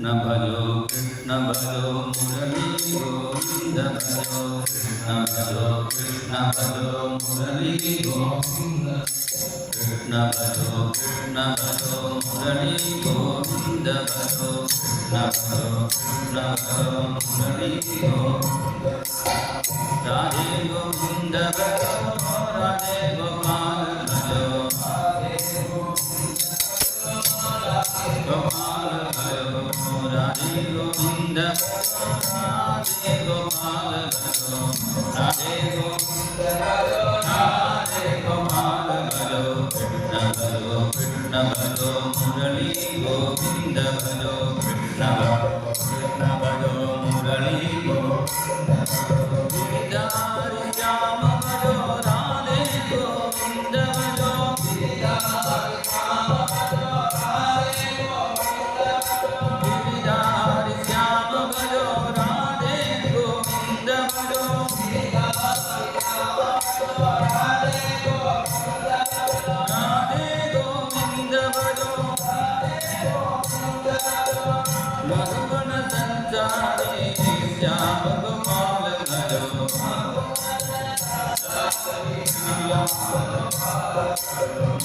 ഭജോ കൃഷ്ണ ഭജോ മുരളീ ഗോവിന്ദ ഭജോ കൃഷ്ണ ഭജോ കൃഷ്ണ ഭജോ മുരളീ ഗോവിന്ദ കൃഷ്ണ ഭജോ മുരളീ ഗോവിന്ദ ഭജോ കൃഷ്ണ ഭജോ മുരളീ ഗോവിന്ദ രാധേ ഗോവിന്ദ ഭജോ രാധേ ഗോപാല ഭജോ ഗോപാല ഭജോ രാധേ ഗോവിന്ദ രാധേ ഗോപാല ഭജോ രാധേ ഗോവിന്ദ രാധേ ഗോപാല ഭജോ കൃഷ്ണ ഭജോ മുരളീ ഗോവിന്ദ ഭജോ കൃഷ്ണ ഭജോ മുരളീ ഗോവിന്ദ ശ്യാമ ഭജോ രാധേ ഗോവിന്ദ ഭജോ मधुबन संचारे श्याम गोपाल भजो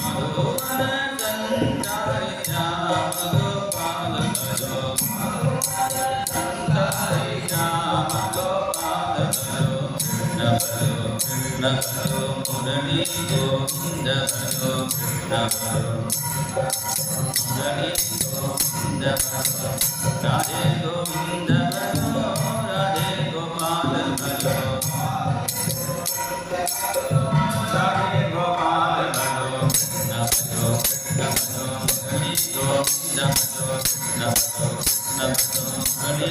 मधुबन संचारे श्याम गोपाल भजो श्याम गोपाल भजो कृष्ण भजो मुरली गोविंद भजो कृष्ण मुरली गोविंद राधे गोविंद भजो राधे गोपाल भजो राधे गोपाल भजो कृष्ण भजो मुरली गोविंद भजो कृष्ण भजो मुरली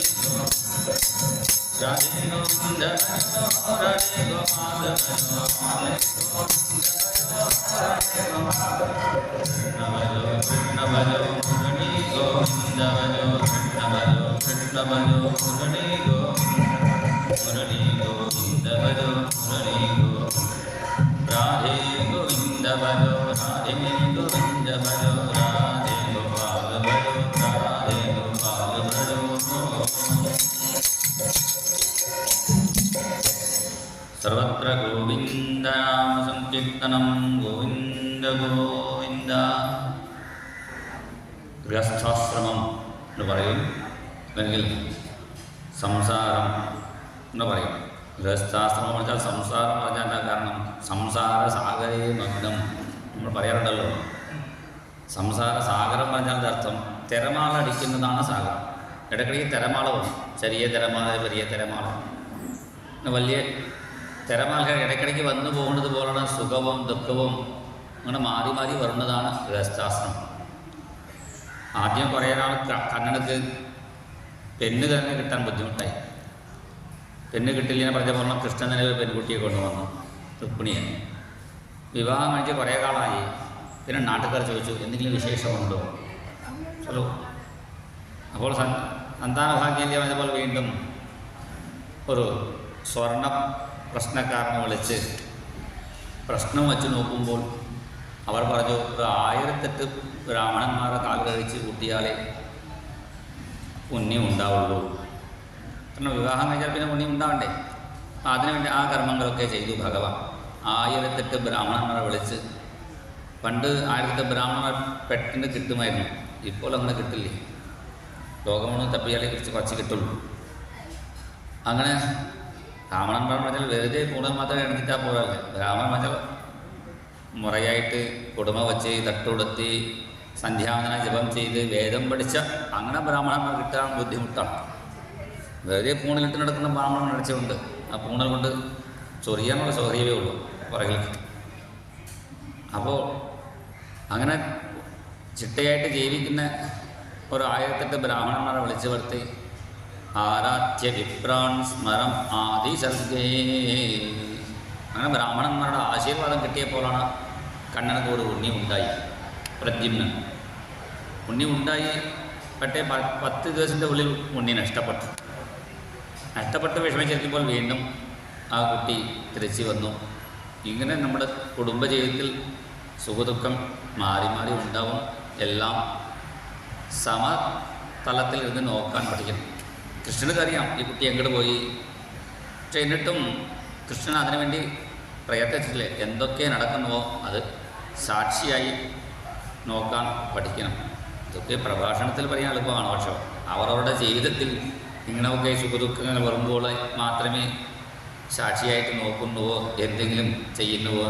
राधे गोविंद भजो राधे गोपाल भजो कृष्ण भजो मुरली गोविंद भजो कृष्ण भजो मुरली गोविंद भजो मुरली राधे गोविंद भजो राधे गोविंद भजो राधे गोपाल भजो राधे गोपाल भजो सर्वत्र गोविंद नाम संकीर्तनं गोविंद गोविंद ഗൃഹസ്ഥാശ്രമം എന്ന് പറയും, അല്ലെങ്കിൽ സംസാരം എന്ന് പറയും. ഗൃഹസ്ഥാശ്രമം പറഞ്ഞാൽ സംസാരം പറഞ്ഞാൽ എന്താ കാരണം? സംസാര സാഗരേ മഗ്നം നമ്മൾ പറയാറുണ്ടല്ലോ. സംസാര സാഗരം പറഞ്ഞാൽ അർത്ഥം തിരമാല അടിക്കുന്നതാണ് സാഗരം. ഇടയ്ക്കിടയ്ക്ക് തിരമാല വരും, ചെറിയ തിരമാല വലിയ തിരമാല, വലിയ തിരമാല ഇടയ്ക്കിടയ്ക്ക് വന്നു പോകുന്നത് പോലുള്ള സുഖവും ദുഃഖവും അങ്ങനെ മാറി മാറി വരുന്നതാണ് ഗൃഹസ്ഥാശ്രമം. ആദ്യം കുറേ നാൾ കണ്ണടക്ക് പെണ്ണ് തന്നെ കിട്ടാൻ ബുദ്ധിമുട്ടായി. പെണ്ണ് കിട്ടില്ല പറഞ്ഞ പോലെ കൃഷ്ണൻ തന്നെ ഒരു പെൺകുട്ടിയെ കൊണ്ടുവന്നു, രുക്മിണിയെ. വിവാഹം കഴിച്ച് കുറേ കാലമായി. പിന്നെ നാട്ടുകാർ ചോദിച്ചു എന്തെങ്കിലും വിശേഷമുണ്ടോ? ചലോ. അപ്പോൾ സന്താന ഭാഗ്യമില്ല അതുപോലെ വീണ്ടും ഒരു സ്വർണ്ണ പ്രശ്നക്കാരനെ വിളിച്ച് പ്രശ്നം വച്ച് നോക്കുമ്പോൾ അവർ പറഞ്ഞു, ഒരു 1008 ബ്രാഹ്മണന്മാരെ കാൽ കഴിച്ച് കൂട്ടിയാലേ പുണ്യം ഉണ്ടാവുള്ളൂ. കാരണം വിവാഹം കഴിഞ്ഞാൽ പിന്നെ പുണ്യം ഉണ്ടാവണ്ടേ. അതിനുവേണ്ടി ആ കർമ്മങ്ങളൊക്കെ ചെയ്തു ഭഗവാൻ. 1008 ബ്രാഹ്മണന്മാരെ വിളിച്ച്. പണ്ട് 1008 ബ്രാഹ്മണർ പെട്ടെന്ന് കിട്ടുമായിരുന്നു, ഇപ്പോൾ അങ്ങനെ കിട്ടില്ലേ. ലോകമൊന്നും തപ്പിയാലേ കുറച്ച് കിട്ടുള്ളൂ. അങ്ങനെ ബ്രാഹ്മണന്മാർ പറഞ്ഞാൽ വെറുതെ കൂടുതൽ മാത്രമേ എണീറ്റാൽ പോരല്ലേ. ബ്രാഹ്മണൻ പറഞ്ഞാൽ മുറയായിട്ട് കുടുംബ വച്ച് തട്ടുകൊടുത്തി സന്ധ്യാവന ജപം ചെയ്ത് വേദം പഠിച്ച അങ്ങനെ ബ്രാഹ്മണന്മാർ കിട്ടാൻ ബുദ്ധിമുട്ടാണ്. വെറുതെ പൂണിലിട്ട് നടക്കുന്ന ബ്രാഹ്മണൻ നടിച്ചുകൊണ്ട് ആ പൂണൽ കൊണ്ട് ചൊറിയാനുള്ള സൗകര്യമേ ഉള്ളൂ പുറകിൽ. അപ്പോൾ അങ്ങനെ ചിട്ടയായിട്ട് ജീവിക്കുന്ന ഒരു 1008 ബ്രാഹ്മണന്മാരെ വിളിച്ചു വരുത്തി ആരാധ്യ വിപ്രാൻ സ്മരം ആദി സർഗേ. അങ്ങനെ ബ്രാഹ്മണന്മാരുടെ ആശീർവാദം കിട്ടിയപ്പോഴാണ് കണ്ണനക്ക് ഒരു പുണ്യം ഉണ്ടായി. പ്രദ്യുമ്നൻ പുണ്യം ഉണ്ടായി. പക്ഷേ 10 ദിവസത്തിൻ്റെ ഉള്ളിൽ പുണ്യം നഷ്ടപ്പെട്ട് വിഷമിച്ചിരിക്കുമ്പോൾ വീണ്ടും ആ കുട്ടി തിരിച്ചു വന്നു. ഇങ്ങനെ നമ്മുടെ കുടുംബജീവിതത്തിൽ സുഖദുഃഖം മാറി മാറി ഉണ്ടാവും. എല്ലാം തലത്തിൽ ഇരുന്ന് നോക്കാൻ പഠിക്കണം. കൃഷ്ണനക്കറിയാം ഈ കുട്ടി എങ്ങോട്ട് പോയി. പക്ഷെ എന്നിട്ടും കൃഷ്ണൻ അതിനുവേണ്ടി പ്രയത്നിച്ചിട്ടില്ലേ. എന്തൊക്കെ നടക്കുന്നുവോ അത് സാക്ഷിയായി നോക്കാൻ പഠിക്കണം. ഇതൊക്കെ പ്രഭാഷണത്തിൽ പറയാൻ എളുപ്പമാണ്. പക്ഷേ അവരവരുടെ ജീവിതത്തിൽ ഇങ്ങനെയൊക്കെ സുഖദുഃഖങ്ങൾ വരുമ്പോൾ മാത്രമേ സാക്ഷിയായിട്ട് നോക്കുന്നുവോ എന്തെങ്കിലും ചെയ്യുന്നുവോ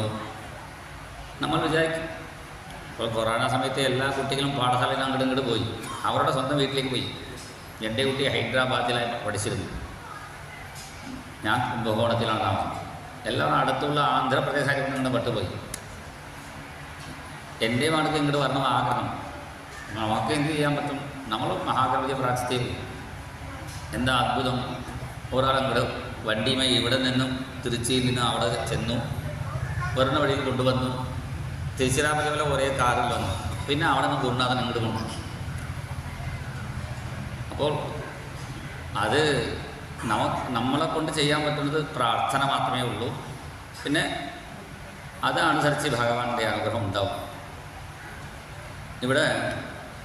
നമ്മൾ വിചാരിക്കും. ഇപ്പോൾ കൊറോണ സമയത്ത് എല്ലാ കുട്ടികളും പാഠശാലയിൽ അങ്ങോട്ട് ഇങ്ങോട്ട് പോയി, അവരുടെ സ്വന്തം വീട്ടിലേക്ക് പോയി. എൻ്റെ കുട്ടി ഹൈദരാബാദിലായി പഠിച്ചിരുന്നു, ഞാൻ കുംഭകോണത്തിലാണ് താമസം. എല്ലാവരും അടുത്തുള്ള ആന്ധ്രാപ്രദേശായിട്ട് നിന്ന് പെട്ടുപോയി. എൻ്റെ മകൾക്ക് ഇങ്ങോട്ട് വരണം ആഗ്രഹം. നമുക്ക് എന്ത് ചെയ്യാൻ പറ്റും? നമ്മൾ മഹാഗണപതിയെ പ്രാർത്ഥിച്ചേ പോയി. എന്താ അത്ഭുതം! ഒരാളങ്ങോട്ട് വണ്ടിയുമായി ഇവിടെ നിന്നും തിരുച്ചിയിൽ നിന്ന് അവിടെ ചെന്നു, വരുന്ന വഴിയിൽ കൊണ്ടുവന്നു. തിരുച്ചിറാപ്പള്ളി പോലെ ഒരേ കാറിൽ വന്നു. പിന്നെ അവിടെ നിന്ന് ഗുരുനാഥൻ അങ്ങോട്ട് കൊണ്ടു. അപ്പോൾ അത് നമ്മളെ കൊണ്ട് ചെയ്യാൻ പറ്റുന്നത് പ്രാർത്ഥന മാത്രമേ ഉള്ളൂ. പിന്നെ അതനുസരിച്ച് ഭഗവാന്റെ അനുഗ്രഹം ഉണ്ടാവും. ഇവിടെ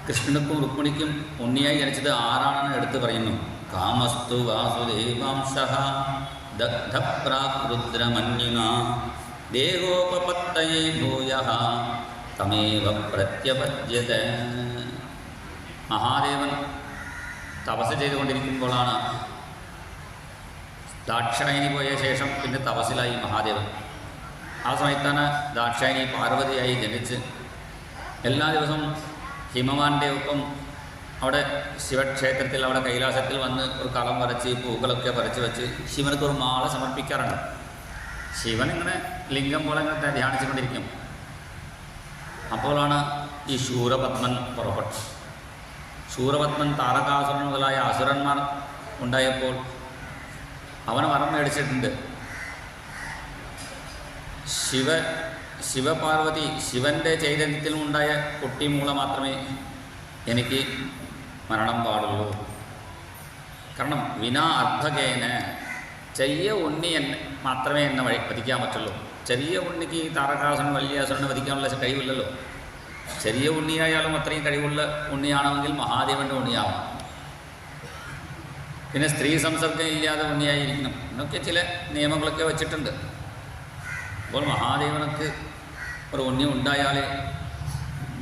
കൃഷ്ണനുക്കും രുക്മിണിക്കും ഉണ്ണിയായി ജനിച്ചത് ആരാണെന്ന് എടുത്തു പറയുന്നു. കാമസ്തു വാസുദേവാംശഃ ദഗ്ധപ്രാകൃദ്രമന്യുനാ ദേഹോപപത്തയേ ഭൂയഃ തമേവ പ്രത്യപദ്യത. മഹാദേവൻ തപസ് ചെയ്തുകൊണ്ടിരിക്കുമ്പോഴാണ് ദാക്ഷായണി പോയ ശേഷം പിന്നെ തപസ്സിലായി മഹാദേവൻ. ആ സമയത്താണ് ദാക്ഷായണി പാർവതിയായി ജനിച്ച് എല്ലാ ദിവസവും ഹിമവാന്റെ ഒപ്പം അവിടെ ശിവക്ഷേത്രത്തിൽ അവിടെ കൈലാസത്തിൽ വന്ന് ഒരു കളം വരച്ച് പൂക്കളൊക്കെ പറിച്ച് വെച്ച് ശിവനക്ക് ഒരു മാല സമർപ്പിക്കാറുണ്ട്. ശിവൻ ഇങ്ങനെ ലിംഗം പോലെ ഇങ്ങനെ ധ്യാനിച്ചുകൊണ്ടിരിക്കും. അപ്പോഴാണ് ഈ ശൂരപത്മൻ പുറപ്പെട്ടു. ശൂരപത്മൻ താരകാസുരൻ മുതലായ അസുരന്മാർ ഉണ്ടായപ്പോൾ അവന് വരം മേടിച്ചിട്ടുണ്ട്. ശിവപാർവതി ശിവൻ്റെ ചൈതന്യത്തിൽ ഉണ്ടായ കുട്ടി മൂലം മാത്രമേ എനിക്ക് മരണം പാടുള്ളൂ. കാരണം വിനാ അർഭകേന ചെറിയ ഉണ്ണി മാത്രമേ എന്നെ വധിക്കാൻ പറ്റുള്ളൂ. ചെറിയ ഉണ്ണിക്ക് ഈ താരകാസുരൻ വലിയ അസുരനെ വധിക്കാനുള്ള കഴിവില്ലല്ലോ. ചെറിയ ഉണ്ണിയായാലും അത്രയും കഴിവുള്ള ഉണ്ണിയാണെങ്കിൽ മഹാദേവൻ്റെ ഉണ്ണിയാവും. പിന്നെ സ്ത്രീ സംസർഗം ഇല്ലാതെ ഉണ്ണിയായിരിക്കണം എന്നൊക്കെ ചില നിയമങ്ങളൊക്കെ വച്ചിട്ടുണ്ട്. അപ്പോൾ മഹാദേവനക്ക് ഒരു ഉണ്ണി ഉണ്ടായാലേ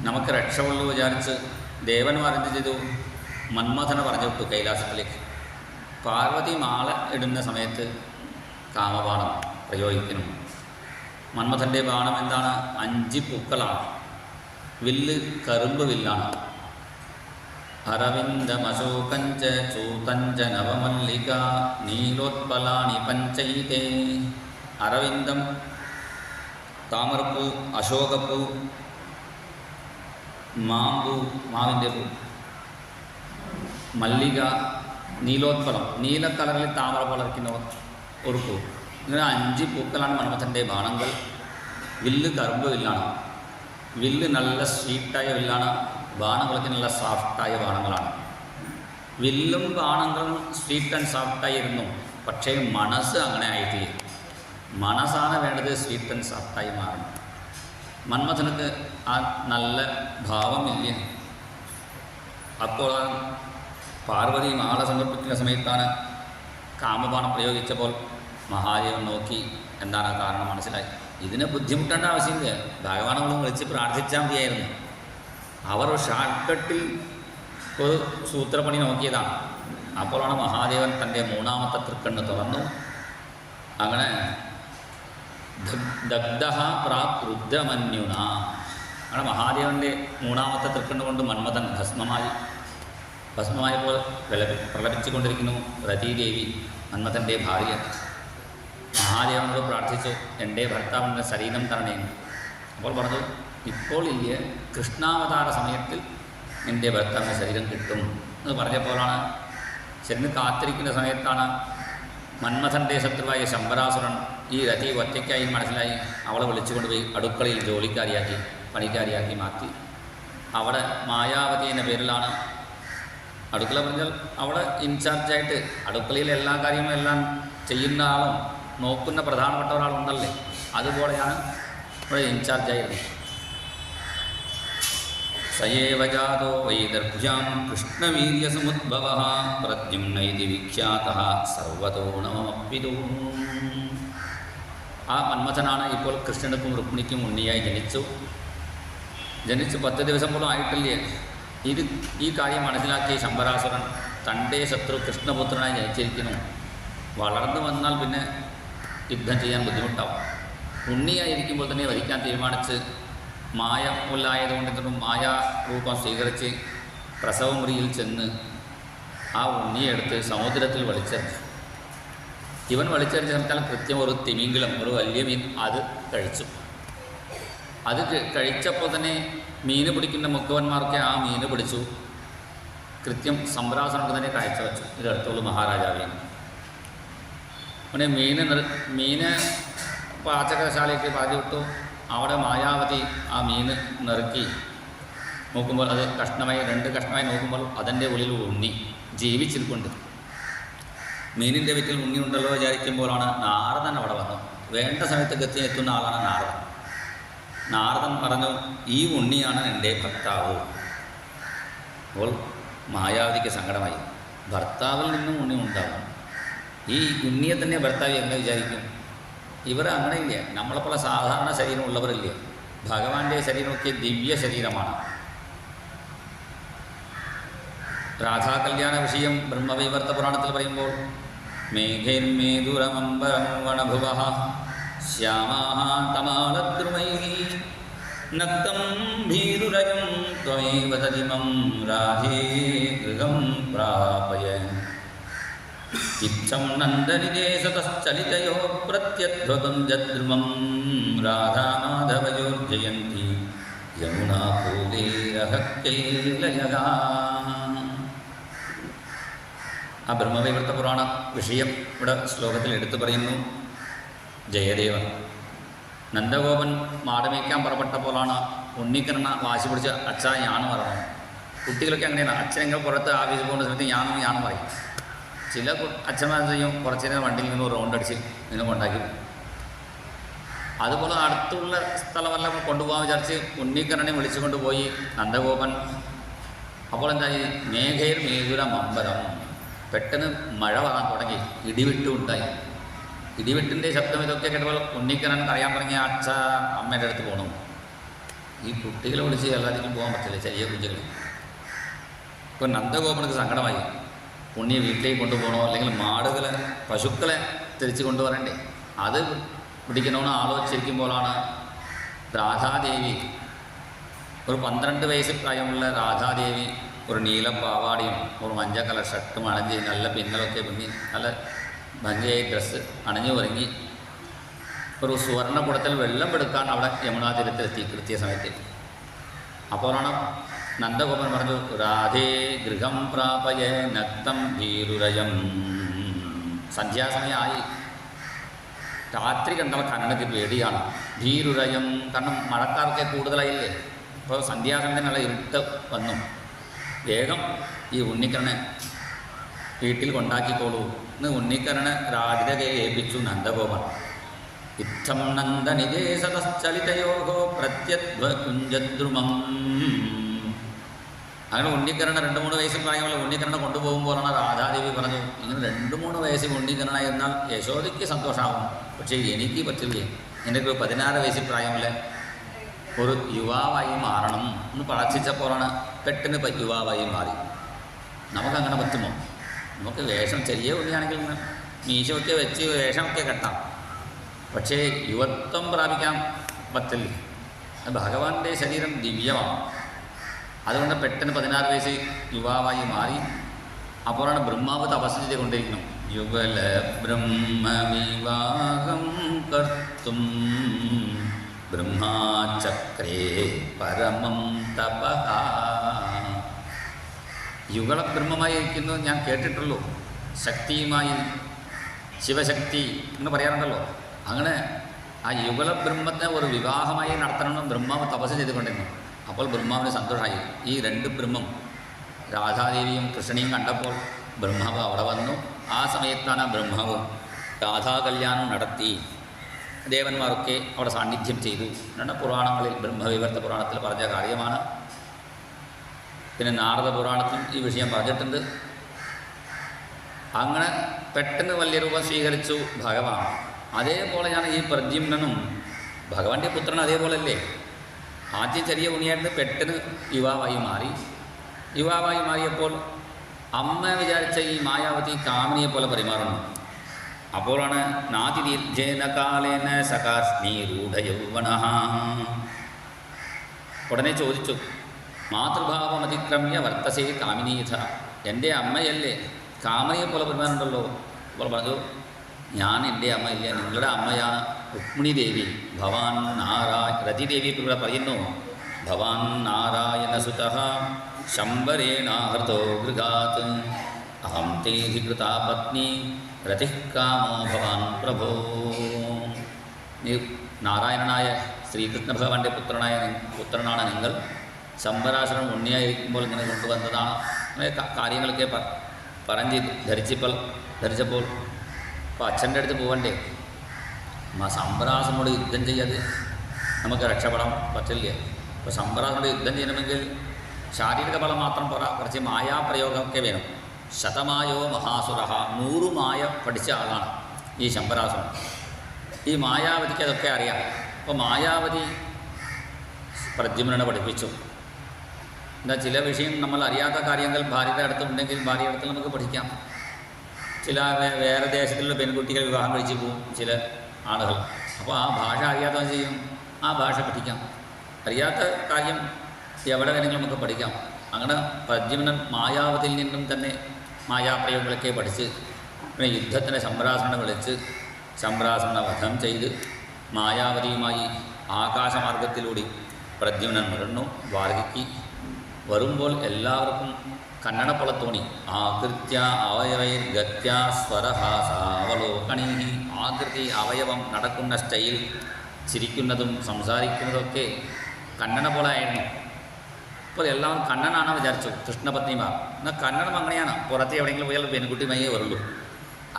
നമുക്ക് രക്ഷയുള്ളൂ വിചാരിച്ച് ദേവന്മാർ എന്ത് ചെയ്തു? മന്മഥനെ പറഞ്ഞു വിട്ടു കൈലാസത്തിലേക്ക്. പാർവതി മാല ഇടുന്ന സമയത്ത് കാമബാണം പ്രയോഗിക്കണം. മന്മഥൻ്റെ ബാണം എന്താണ്? 5 പൂക്കളാണ്. വില്ല് കറുമ്പ് വില്ലാണ്. അരവിന്ദമശോകഞ്ച ചൂതഞ്ച നവമല്ലിക നീലോത്പലാണി പഞ്ചൈതേ. അരവിന്ദം താമരപ്പൂ, അശോകപ്പൂ, മാമ്പൂ മാവിൻ്റെ പൂ, മല്ലിക, നീലോത്പലം നീല കളറിൽ താമര വളർക്കുന്ന ഒരു പൂ. ഇങ്ങനെ 5 പൂക്കളാണ് മന്മഥൻ്റെ ബാണങ്ങൾ. വില്ല് കറുമ്പ് വില്ലാണ്. വില്ല് നല്ല സ്വീറ്റായ വില്ലാണ്. ബാണങ്ങളൊക്കെ നല്ല സോഫ്റ്റായ ബാണങ്ങളാണ്. വില്ലും ബാണങ്ങളും സ്വീറ്റ് ആൻഡ് സോഫ്റ്റായിരുന്നു. പക്ഷേ മനസ്സ് അങ്ങനെ ആയിട്ടില്ല. മനസ്സാണ് വേണ്ടത് സ്വീറ്റ് ആൻഡ് സോഫ്റ്റായി മാറണം. മന്മഥനക്ക് ആ നല്ല ഭാവമില്ല. അപ്പോൾ പാർവതി മാല സമർപ്പിക്കുന്ന സമയത്താണ് കാമബാണം പ്രയോഗിച്ചപ്പോൾ മഹാദേവൻ നോക്കി എന്താണ് കാരണം മനസ്സിലായി. ഇതിനെ ബുദ്ധിമുട്ടേണ്ട ആവശ്യമില്ല. ഭഗവാനോട് വിളിച്ച് പ്രാർത്ഥിച്ചാൽ മതിയായിരുന്നു. അവർ ഷോർട്ട് കട്ടിൽ ഒരു സൂത്രപ്പണി നോക്കിയതാണ്. അപ്പോഴാണ് മഹാദേവൻ തൻ്റെ 3ാമത്തെ തൃക്കണ്ണ് തുറന്നു. അങ്ങനെ ദഗ്ധഃ പ്രാകൃദ്രമന്യുന. അങ്ങനെ മഹാദേവൻ്റെ 3ാമത്തെ തൃക്കണ്ണ് കൊണ്ട് മന്മഥൻ ഭസ്മമായപ്പോൾ പ്രലപിച്ചുകൊണ്ടിരിക്കുന്നു രതീദേവി, മന്മഥൻ്റെ ഭാര്യ. മഹാദേവനോട് പ്രാർത്ഥിച്ചു, എൻ്റെ ഭർത്താവിൻ്റെ ശരീരം തരണേ. അപ്പോൾ പറഞ്ഞു, ഇപ്പോൾ ഇല്ല, കൃഷ്ണാവതാര സമയത്തിൽ എൻ്റെ ഭർത്താവിൻ്റെ ശരീരം കിട്ടും എന്ന് പറഞ്ഞപ്പോഴാണ് ശരിന് കാത്തിരിക്കുന്ന സമയത്താണ് മന്മഥൻ്റെ ശത്രുവായ ശംബരാസുരൻ ഈ രതി ഒറ്റയ്ക്കായി മനസ്സിലായി. അവളെ വിളിച്ചുകൊണ്ടുപോയി അടുക്കളയിൽ ജോലിക്കാരിയാക്കി, പണിക്കാരിയാക്കി മാറ്റി. അവിടെ മായാവതി എന്ന പേരിലാണ് അടുക്കള പറഞ്ഞാൽ അവിടെ ഇൻചാർജായിട്ട് അടുക്കളയിൽ എല്ലാ കാര്യങ്ങളും എല്ലാം ചെയ്യുന്ന ആളും നോക്കുന്ന പ്രധാനപ്പെട്ട ഒരാളുണ്ടല്ലേ, അതുപോലെയാണ് ഇവിടെ ഇൻചാർജായിരുന്നത്. സയേവ ജാതോ വൈദർഭ്യാം കൃഷ്ണവീര്യസമുദ്ഭവഃ പ്രദ്യുമ്നൈതി വിഖ്യാതഃ സർവതോ നമമപ്പിതു. ആ മന്മഥനാണ് ഇപ്പോൾ കൃഷ്ണനുക്കും രുക്മിണിക്കും ഉണ്ണിയായി ജനിച്ചു 10 ദിവസം പോലും ആയിട്ടില്ലേ. ഈ കാര്യം മനസ്സിലാക്കിയ ശംബരാസുരൻ തൻ്റെ ശത്രു കൃഷ്ണപുത്രനായി ജനിച്ചിരിക്കുന്നു, വളർന്നു വന്നാൽ പിന്നെ യുദ്ധം ചെയ്യാൻ ബുദ്ധിമുട്ടാവും. ഉണ്ണിയായിരിക്കുമ്പോൾ തന്നെ വരിക്കാൻ തീരുമാനിച്ച് മായമുല്ലായതുകൊണ്ട് മായാരൂപം സ്വീകരിച്ച് പ്രസവമുറിയിൽ ചെന്ന് ആ ഉണ്ണിയെടുത്ത് സമുദ്രത്തിൽ വലിച്ചെറിഞ്ഞു. ഇവൻ വലിച്ചെറിഞ്ഞ സമയത്താൽ കൃത്യം ഒരു തിമിംഗലം, ഒരു വലിയ മീൻ അത് കഴിച്ചു. അത് കഴിച്ചപ്പോൾ തന്നെ മീന് പിടിക്കുന്ന മുക്കവന്മാർക്ക് ആ മീന് പിടിച്ചു. കൃത്യം സംഭ്രാസനക്ക് തന്നെ കാഴ്ചവെച്ചു ഇതടുത്തുള്ള മഹാരാജാവിന്. പിന്നെ മീന് പാചകശാലയ്ക്ക് പറഞ്ഞു വിട്ടു. അവിടെ മായാവതി ആ മീന് നെറുക്കി നോക്കുമ്പോൾ അത് 2 കഷ്ണമായി നോക്കുമ്പോൾ അതിൻ്റെ ഉള്ളിൽ ഉണ്ണി ജീവിച്ചിരിപ്പുണ്ട്. മീനിൻ്റെ വീട്ടിൽ ഉണ്ണി ഉണ്ടല്ലോ വിചാരിക്കുമ്പോഴാണ് നാരദൻ അവിടെ വന്നത്. വേണ്ട സമയത്ത് എത്തുന്ന ആളാണ് നാരദൻ. നാരദൻ പറഞ്ഞു, ഈ ഉണ്ണിയാണ് എൻ്റെ ഭർത്താവ്. അപ്പോൾ മായാവതിക്ക് സങ്കടമായി. ഭർത്താവിൽ നിന്നും ഉണ്ണി ഉണ്ടാകും, ഈ ഉണ്ണിയെ തന്നെ ഭർത്താവ് എങ്ങനെ വിചാരിക്കും? ഇവർ അങ്ങനെയില്ല, നമ്മളെപ്പോലെ സാധാരണ ശരീരമുള്ളവരില്ല. ഭഗവാന്റെ ശരീരമൊക്കെ ദിവ്യ ശരീരമാണ്. രാധാകല്യാണ വിഷയം ബ്രഹ്മവൈവർത്ത പുരാണത്തിൽ പറയുമ്പോൾ മേഘൈർമേതുരമംബരം വനഭുവഃ ശ്യാമാഃ തമാലദ്രുമൈഃ നക്തം ഭീരുരയം ത്വമേവ തദിമം രാധേ ഗൃഹം പ്രാപയ. ഇത്തം നന്ദനിദേശതശ്ചലിതയോ പ്രത്യധ്വകം ജദ്രുമം രാധാമാധവയോർജയന്തി യമുനാപൂലേരഹക്കേലയഃ. ആ ബ്രഹ്മവൈവർത്ത പുരാണ വിഷയം ഇവിടെ ശ്ലോകത്തിൽ എടുത്തു പറയുന്നു. ജയദേവൻ നന്ദഗോപൻ മാടമേക്കാൻ പുറപ്പെട്ടപ്പോഴാണ് ഉണ്ണിക്കണ്ണ വാശി പിടിച്ച് അച്ഛാ ഞാനും പറഞ്ഞു. കുട്ടികളൊക്കെ അങ്ങനെയാണ്, അച്ഛനെങ്ങൾ പുറത്ത് ആഫീസിൽ പോകുന്ന സമയത്ത് ഞാനും പറയും. ചില അച്ഛന്മാർ ചെയ്യും, കുറച്ച് നേരം വണ്ടിയിൽ നിന്ന് റൗണ്ട് അടിച്ച് ഇങ്ങനെ കൊണ്ടാക്കി. അതുപോലെ അടുത്തുള്ള സ്ഥലമെല്ലാം കൊണ്ടുപോകാൻ വിചാരിച്ച് ഉണ്ണിക്കണ്ണനെ വിളിച്ചു കൊണ്ടുപോയി നന്ദഗോപൻ. അപ്പോൾ എന്തായി? മേഘുരമംബരം, പെട്ടെന്ന് മഴ വരാൻ തുടങ്ങി, ഇടിവിട്ടുണ്ടായി. ഇടിവെട്ടിൻ്റെ ശബ്ദം ഇതൊക്കെ കേട്ടപ്പോൾ ഉണ്ണിക്കണ്ണൻ അറിയാൻ തുടങ്ങിയ അമ്മയുടെ അടുത്ത് പോകണം. ഈ കുട്ടികളെ വിളിച്ച് എല്ലാത്തിനും പോകാൻ പറ്റില്ല, ചെറിയ കുഞ്ഞുങ്ങൾ. ഇപ്പോൾ നന്ദഗോപനക്ക് സങ്കടമായി. ഉണ്ണിയെ വീട്ടിലേക്ക് കൊണ്ടുപോകണോ, അല്ലെങ്കിൽ പശുക്കളെ തിരിച്ച് കൊണ്ടുവരണ്ടേ, അത് പിടിക്കണമെന്ന് ആലോചിച്ചിരിക്കുമ്പോഴാണ് രാധാദേവി, ഒരു 12 വയസ്സ് പ്രായമുള്ള രാധാദേവി ഒരു നീല പാവാടിയും ഒരു മഞ്ഞ കളർ ഷർട്ടും അണിഞ്ഞ് നല്ല പിന്നലൊക്കെ പിന്നി നല്ല ഭംഗിയായി ഡ്രസ്സ് അണിഞ്ഞു ഒരുങ്ങി ഒരു സുവർണ്ണക്കുടത്തിൽ വെള്ളം എടുക്കാൻ അവിടെ യമുനാ തീരത്തിലെത്തി കൃത്യ സമയത്ത്. അപ്പോഴാണ് നന്ദഗോപൻ പറഞ്ഞു, രാധേ ഗൃഹം പ്രാപയ നക്തം ഭീരുരയം. സന്ധ്യാസമയമായി. രാത്രി കണ്ടാൽ കണ്ണക്ക് പേടിയാണ്. ഭീരുരയം, കാരണം മഴക്കാർക്ക് കൂടുതലായില്ലേ. ഇപ്പോൾ സന്ധ്യാസമയം നല്ല ഇരുട്ട് വന്നു. വേഗം ഈ ഉണ്ണിക്കണ്ണനെ വീട്ടിൽ കൊണ്ടാക്കിക്കോളൂ എന്ന് ഉണ്ണിക്കണ്ണനെ രാധികയെ ഏൽപ്പിച്ചു നന്ദഗോപൻ. ഇത്തം നന്ദനിദേശതശ്ചലിതയോ പ്രത്യധ്വകുഞ്ചദ്രുമം. അങ്ങനെ ഉണ്ണിക്കണ്ണനെ 2-3 വയസ്സ് പ്രായമുള്ള ഉണ്ണിക്കണ്ണനെ കൊണ്ടുപോകുമ്പോഴാണ് രാധാദേവി പറഞ്ഞു, ഇങ്ങനെ 2-3 വയസ്സ് ഉണ്ണിക്കണ്ണനായി എന്നാൽ യശോദയ്ക്ക് സന്തോഷമാകും, പക്ഷേ എനിക്ക് പറ്റില്ലേ, എനിക്ക് 16 വയസ്സ് പ്രായമുള്ള ഒരു യുവാവായി മാറണം എന്ന് പ്രാർത്ഥിച്ചപ്പോഴാണ് പെട്ടെന്ന് യുവാവായി മാറി. നമുക്കങ്ങനെ പറ്റുമോ? നമുക്ക് വേഷം ചെറിയ ഉണ്ണിയാണെങ്കിൽ മീശമൊക്കെ വെച്ച് വേഷമൊക്കെ കെട്ടാം, പക്ഷേ യുവത്വം പ്രാപിക്കാൻ പറ്റില്ല. ഭഗവാന്റെ ശരീരം ദിവ്യമാണ്. അതുകൊണ്ട് പെട്ടെന്ന് 16 വയസ്സ് യുവാവായി മാറി. അപ്പോഴാണ് ബ്രഹ്മാവ് തപസ് ചെയ്തുകൊണ്ടിരിക്കുന്നു. യുഗല ബ്രഹ്മവിവാഹം കർത്തും ബ്രഹ്മാചക്രേ പരമം തപഃ. യുഗളബ്രഹ്മമായി ഇരിക്കുന്നു ഞാൻ കേട്ടിട്ടുള്ളൂ. ശക്തിയുമായി ശിവശക്തി എന്ന് പറയാറുണ്ടല്ലോ. അങ്ങനെ ആ യുഗളബ്രഹ്മത്തെ ഒരു വിവാഹമായി നടത്തണമെന്ന് ബ്രഹ്മാവ് തപസ് ചെയ്തുകൊണ്ടിരുന്നു. അപ്പോൾ ബ്രഹ്മാവിന് സന്തോഷമായി. ഈ 2 ബ്രഹ്മം രാധാദേവിയും കൃഷ്ണനെയും കണ്ടപ്പോൾ ബ്രഹ്മാവ് അവിടെ വന്നു. ആ സമയത്താണ് ബ്രഹ്മാവ് രാധാകല്യാണം നടത്തി. ദേവന്മാരൊക്കെ അവിടെ സാന്നിധ്യം ചെയ്തു. പുരാണങ്ങളിൽ ബ്രഹ്മവൈവർത്ത പുരാണത്തിൽ പറഞ്ഞ കാര്യമാണ്. പിന്നെ നാരദ പുരാണത്തിലും ഈ വിഷയം പറഞ്ഞിട്ടുണ്ട്. അങ്ങനെ പെട്ടെന്ന് വലിയ രൂപം സ്വീകരിച്ചു ഭഗവാൻ. അതേപോലെയാണ് ഈ പ്രദ്യുമ്നനും ഭഗവാന്റെ പുത്രൻ അതേപോലെയല്ലേ. ആദ്യം ചെറിയ ഉണ്ണിയായിരുന്നു, പെട്ടെന്ന് യുവാവായി മാറി. യുവാവായി മാറിയപ്പോൾ അമ്മ വിചാരിച്ച ഈ മായാവതി കാമിനിയെ പോലെ പെരുമാറുന്നു. അപ്പോഴാണ് നാതിദീർഘേന കാലേന സകാസ്മീരൂഢയൗവന. ഉടനെ ചോദിച്ചു, മാതൃഭാവമതിക്രമ്യ വർത്തസേ കാമിനീഥ, എൻ്റെ അമ്മയല്ലേ കാമിനിയെ പോലെ പെരുമാറുണ്ടല്ലോ. അപ്പോൾ പറഞ്ഞു, ഞാൻ എൻ്റെ അമ്മയില്ല, നിങ്ങളുടെ അമ്മയാണ് രുക്മിണി ദേവി. ഭവാൻ രതിദേവി ഇവിടെ പറയുന്നു, ഭവാൻ നാരായണസുതഃ ശംബരേണാഹൃതോ ഗൃഹാത് അഹം തേധികൃതാ പത്നി രതിഃ കാമോ ഭവാൻ പ്രഭോ. നീ നാരായണനായ ശ്രീകൃഷ്ണ ഭഗവാന്റെ പുത്രനാണ് നിങ്ങൾ. ശംബരാസുരൻ ഉണ്ണിയായിരിക്കുമ്പോൾ ഇങ്ങനെ കൊണ്ടുവന്നതാണ്. കാര്യങ്ങളൊക്കെ പറഞ്ഞ് ധരിച്ചപ്പോൾ അപ്പോൾ അച്ഛൻ്റെ അടുത്ത് പോകണ്ടേ, ശംബരാസുരനോട് യുദ്ധം ചെയ്യാതെ നമുക്ക് രക്ഷപ്പെടാൻ പറ്റില്ല. അപ്പോൾ ശംബരാസുരനോട് യുദ്ധം ചെയ്യണമെങ്കിൽ ശാരീരിക ബലം മാത്രം പോരാ, കുറച്ച് മായാപ്രയോഗമൊക്കെ വേണം. ശതമായോ മഹാസുര, 100 മായ പഠിച്ച ആളാണ് ഈ ശംബരാസുരൻ. ഈ മായാവതിക്ക് അതൊക്കെ അറിയാം. അപ്പോൾ മായാവതി പ്രദ്യുമ്നനെ പഠിപ്പിച്ചു. എന്താ, ചില വിഷയം നമ്മൾ അറിയാത്ത കാര്യങ്ങൾ ഭാര്യയുടെ അടുത്തുണ്ടെങ്കിൽ ഭാര്യയുടെ അടുത്ത് നമുക്ക് പഠിക്കാം. ചില വേറെ ദേശത്തിലുള്ള പെൺകുട്ടികൾ വിവാഹം കഴിച്ച് പോകും ചില ആളുകൾ. അപ്പോൾ ആ ഭാഷ അറിയാത്തവൻ ചെയ്യും, ആ ഭാഷ പഠിക്കാം. അറിയാത്ത കാര്യം എവിടെ വേണമെങ്കിലും നമുക്ക് പഠിക്കാം. അങ്ങനെ പ്രദ്യുമ്നൻ മായാവതിയിൽ നിന്നും തന്നെ മായാപ്രയോഗങ്ങളൊക്കെ പഠിച്ച് പിന്നെ യുദ്ധത്തിന് ശംബരാസുരനെ വിളിച്ച് ശംബരാസുരനെ വധം ചെയ്ത് മായാവതിയുമായി ആകാശമാർഗത്തിലൂടെ പ്രദ്യുമ്നൻ വരുന്നു ദ്വാരകയ്ക്ക്. വരുമ്പോൾ എല്ലാവർക്കും കന്നഡപ്പുള തോണി. ആകൃത്യ അവയവൈർ ഗത്യ സ്വരഹാസാവലോകണീ. ആകൃതി, അവയവം, നടക്കുന്ന സ്റ്റൈൽ, ചിരിക്കുന്നതും സംസാരിക്കുന്നതൊക്കെ കന്നഡ പോലെ ആയിരുന്നു. അപ്പോൾ എല്ലാം കണ്ണനാണെന്ന് വിചാരിച്ചു കൃഷ്ണപത്നിമാർ. എന്നാൽ കന്നഡം അങ്ങനെയാണ്, പുറത്ത് എവിടെയെങ്കിലും പോയാൽ പെൺകുട്ടിമയേ വരുള്ളൂ.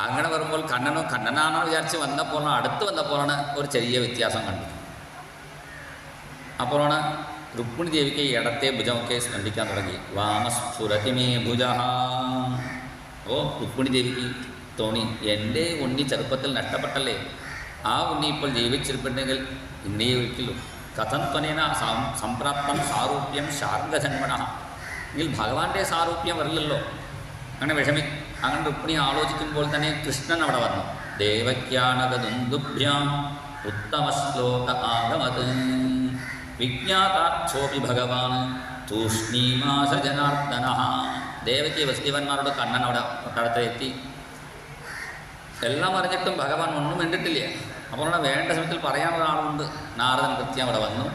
അങ്ങനെ വരുമ്പോൾ കണ്ണനാണെന്ന് വിചാരിച്ച് അടുത്ത് വന്നപ്പോഴാണ് ഒരു ചെറിയ വ്യത്യാസം കണ്ടു. അപ്പോഴാണ് രുക്മിണി ദേവിക്ക് ഇടത്തെ ഭുജമൊക്കെ സ്പന്ദിക്കാൻ തുടങ്ങി. വാമസ്ഫുരതിമേ ഭുജ. അപ്പോൾ രുക്മിണി ദേവിക്ക് തോന്നി, എൻ്റെ ഉണ്ണി ചെറുപ്പത്തിൽ നഷ്ടപ്പെട്ടല്ലേ, ആ ഉണ്ണി ഇപ്പോൾ ജീവിച്ചിരിപ്പുണ്ടെങ്കിൽ ഇന്നേ ഒരിക്കലും കഥം ത്വനേന സംപ്രാപ്തം സാരൂപ്യം ശാർഗജന്മന. എങ്കിൽ ഭഗവാന്റെ സാരൂപ്യം വരില്ലല്ലോ. അങ്ങനെ രുക്മിണി ആലോചിക്കുമ്പോൾ തന്നെ കൃഷ്ണൻ അവിടെ വന്നു. ദേവക്യാനകദുന്ദുഭ്യാം ഉത്തമ ശ്ലോക ആഗമത് വിജ്ഞാതാക്ഷോപി ഭഗവാൻ തൂഷ്ണീമാസ ജനാർദ്ദന. ദേവകി വസുദേവന്മാരുടെ കണ്ണൻ അവിടെ കൊട്ടാരത്തിലെത്തി. എല്ലാം അറിഞ്ഞിട്ടും ഭഗവാൻ ഒന്നും മിണ്ടിട്ടില്ല. അപ്പോൾ വേണ്ട സമയത്തിൽ പറയാനുള്ള ആളുണ്ട്. നാരദൻ കൃത്യം അവിടെ വന്നു.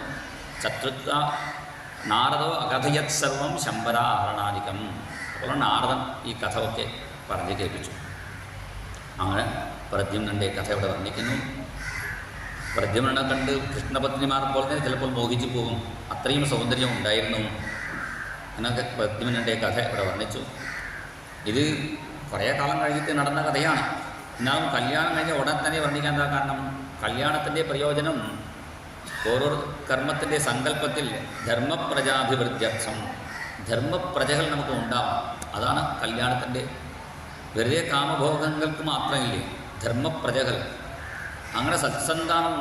ശത്രുത്വ നാരദോ അകഥയത് സർവം ശംബരാഹരണാദികം. അപ്പോൾ നാരദൻ ഈ കഥ ഒക്കെ പറഞ്ഞു കേൾപ്പിച്ചു. അങ്ങനെ പ്രദ്യുമ്നൻ്റെ കഥ ഇവിടെ വർണ്ണിക്കുന്നു. പ്രദ്യുമ്നെ കണ്ട് കൃഷ്ണപത്നിമാർ പോലെ തന്നെ ചിലപ്പോൾ മോഹിച്ചു പോകും, അത്രയും സൗന്ദര്യം ഉണ്ടായിരുന്നു. എന്നൊക്കെ പ്രദ്യുമ്നൻ്റെ കഥ ഇവിടെ വർണ്ണിച്ചു. ഇത് കുറേ കാലം കഴിഞ്ഞിട്ട് നടന്ന കഥയാണ്. എന്നാലും കല്യാണം കഴിഞ്ഞ ഉടൻ തന്നെ വർണ്ണിക്കാൻ എന്താ കാരണം, കല്യാണത്തിൻ്റെ പ്രയോജനം ഓരോ കർമ്മത്തിൻ്റെ സങ്കല്പത്തിൽ ധർമ്മപ്രജാഭിവൃദ്ധ്യർത്ഥം, ധർമ്മപ്രജകൾ നമുക്ക് ഉണ്ടാവാം. അതാണ് കല്യാണത്തിൻ്റെ. വെറുതെ കാമഭോഗങ്ങൾക്ക് മാത്രമില്ലേ ധർമ്മപ്രജകൾ. അങ്ങനെ സത്സന്താനം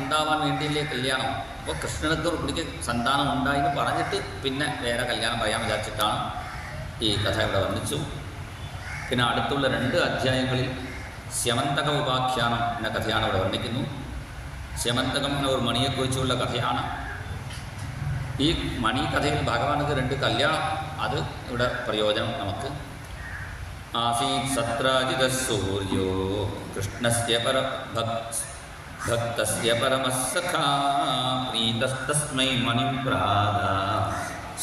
ഉണ്ടാവാൻ വേണ്ടിയില്ലേ കല്യാണം. അപ്പോൾ കൃഷ്ണനക്ക് രുക്മിണിക്ക് സന്താനം ഉണ്ടായെന്ന് പറഞ്ഞിട്ട് പിന്നെ വേറെ കല്യാണം പറയാൻ വിചാരിച്ചിട്ടാണ് ഈ കഥ ഇവിടെ വർണ്ണിച്ചു. പിന്നെ അടുത്തുള്ള 2 അധ്യായങ്ങളിൽ സ്യമന്തക ഉപാഖ്യാനം എന്ന കഥയാണ് ഇവിടെ വർണ്ണിക്കുന്നു. സ്യമന്തകം എന്ന ഒരു മണിയെക്കുറിച്ചുള്ള കഥയാണ്. ഈ മണി കഥയിൽ ഭഗവാനക്ക് 2 കല്യാണം, അത് ഇവിടെ പ്രയോജനം നമുക്ക്. ആസീത് സത്രാജിത സൂര്യോ കൃഷ്ണസ്യ ഭക്തസ്യ പരമസഖാ പ്രീതസ്തസ്മൈ മണിം പ്രാദ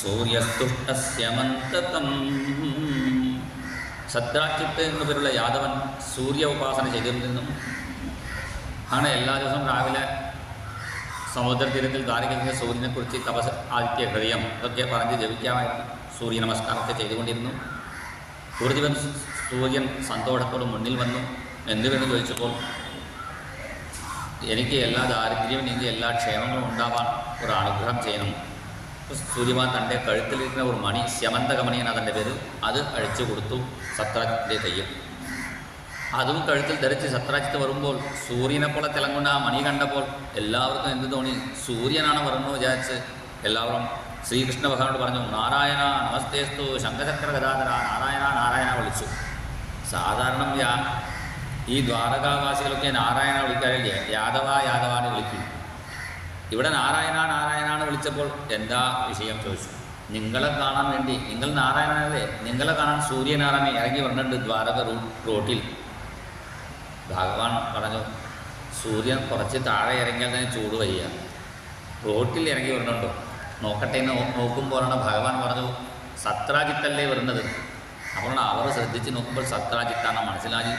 സൂര്യസ്തുഷ്ടസ്യ മന്തകം. സത്രാജിത്ത് എന്ന പേരുള്ള യാദവൻ സൂര്യ ഉപാസന ചെയ്തിരുന്നു. അങ്ങനെ എല്ലാ ദിവസവും രാവിലെ സമുദ്രതീരത്തിൽ ദ്വാരകയ്ക്ക് സൂര്യനെക്കുറിച്ച് തപസ് ആദിത്യ ഹൃദയം ഇതൊക്കെ പറഞ്ഞ് ജപിക്കാമായിരുന്നു. സൂര്യ നമസ്കാരമൊക്കെ ചെയ്തുകൊണ്ടിരുന്നു. ഒരു ദിവസം സൂര്യൻ സന്തോഷത്തോടെ മുന്നിൽ വന്നു. എന്തുവെന്ന് ചോദിച്ചപ്പോൾ, എനിക്ക് എല്ലാ ദാരിദ്ര്യവും നീങ്ങി എല്ലാ ക്ഷേമങ്ങളും ഉണ്ടാവാൻ ഒരു അനുഗ്രഹം ചെയ്യണം. സൂര്യമാൻ തൻ്റെ കഴുത്തിലിരിക്കുന്ന ഒരു മണി, സ്യമന്തകമണി എന്നാണ് അതിൻ്റെ പേര്, അത് അഴിച്ചു കൊടുത്തു സത്രാജിത്തിൻ്റെ കയ്യിൽ. അതും കഴുത്തിൽ ധരിച്ച് സത്രാജിത്ത് വരുമ്പോൾ സൂര്യനെപ്പോലെ തിളങ്ങുന്ന ആ മണി കണ്ടപ്പോൾ എല്ലാവർക്കും എന്ത് തോന്നി? സൂര്യനാണ് വരുന്നു വിചാരിച്ച് എല്ലാവരും ശ്രീകൃഷ്ണ ഭഗവാനോട് പറഞ്ഞു, നാരായണ നമസ്തേസ്തു ശംഖചക്ര ഗദാധര, നാരായണ നാരായണ വിളിച്ചു. സാധാരണ ഈ ദ്വാരകാവാസികളൊക്കെ നാരായണ വിളിക്കാറില്ല, യാദവ യാദവാനെ വിളിക്കും. ഇവിടെ നാരായണ നാരായണാണ് വിളിച്ചപ്പോൾ എന്താ വിഷയം ചോദിച്ചു. നിങ്ങളെ കാണാൻ വേണ്ടി, നിങ്ങൾ നാരായണനല്ലേ, നിങ്ങളെ കാണാൻ സൂര്യനാരായണൻ ഇറങ്ങി വന്നിട്ടുണ്ട് ദ്വാരക റോട്ടിൽ. ഭഗവാൻ പറഞ്ഞു, സൂര്യൻ കുറച്ച് താഴെ ഇറങ്ങിയാൽ തന്നെ ചൂട് വയ്യ, റോട്ടിൽ ഇറങ്ങി വരണുണ്ടോ നോക്കട്ടെ എന്ന് നോക്കുമ്പോഴാണ് ഭഗവാൻ പറഞ്ഞു, സത്രാജിത്തല്ലേ വരുന്നത്. അപ്പോൾ അവർ ശ്രദ്ധിച്ച് നോക്കുമ്പോൾ സത്രാജിത്താണ് മനസ്സിലായി.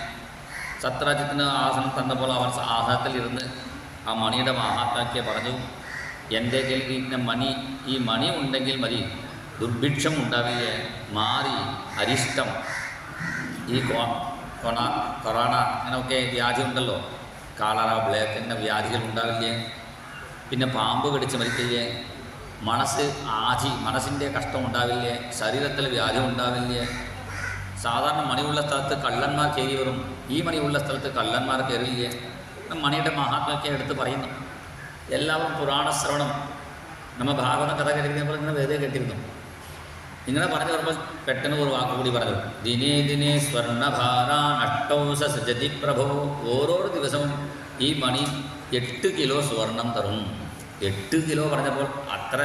സത്രാജിത്തിന് ആസനം തന്നപ്പോൾ അവർ ആസനത്തിലിരുന്ന് ആ മണിയുടെ മഹാത്മ്യമൊക്കെ പറഞ്ഞു. എൻ്റെ കയ്യിൽ മണി, ഈ മണി ഉണ്ടെങ്കിൽ മതി, ദുർഭിക്ഷം ഉണ്ടാവില്ല, മാറി അരിഷ്ടം, ഈ കൊറോണ അങ്ങനെയൊക്കെ വ്യാധി ഉണ്ടല്ലോ, കാളറ ബ്ലാക്ക് എന്ന വ്യാധികൾ ഉണ്ടാവില്ലേ, പിന്നെ പാമ്പ് കടിച്ച് മരിക്കില്ലേ, മനസ്സിൻ്റെ കഷ്ടം ഉണ്ടാവില്ലേ, ശരീരത്തിൽ വ്യാധി ഉണ്ടാവില്ലേ. സാധാരണ മണിയുള്ള സ്ഥലത്ത് കള്ളന്മാർ കയറി വരും, ഈ മണിയുള്ള സ്ഥലത്ത് കള്ളന്മാർ കയറില്ലേ. മണിയുടെ മഹാത്മ്യമൊക്കെ എടുത്ത് പറയുന്നു. എല്ലാവരും പുരാണ ശ്രവണം, നമ്മൾ ഭാഗവത കഥ കേട്ടിരുന്നപ്പോൾ ഇങ്ങനെ വേദന കേട്ടിരുന്നു. ഇങ്ങനെ പറഞ്ഞു വരുമ്പോൾ പെട്ടെന്ന് ഒരു വാക്കുകൂടി പറഞ്ഞു, ദിനേ ദിനേ സ്വർണ്ണഭാര നഷ്ടൗസ സജതി പ്രഭോ. ഓരോ ദിവസവും ഈ മണി 8 കിലോ സ്വർണം തരും. 8 കിലോ പറഞ്ഞപ്പോൾ അത്ര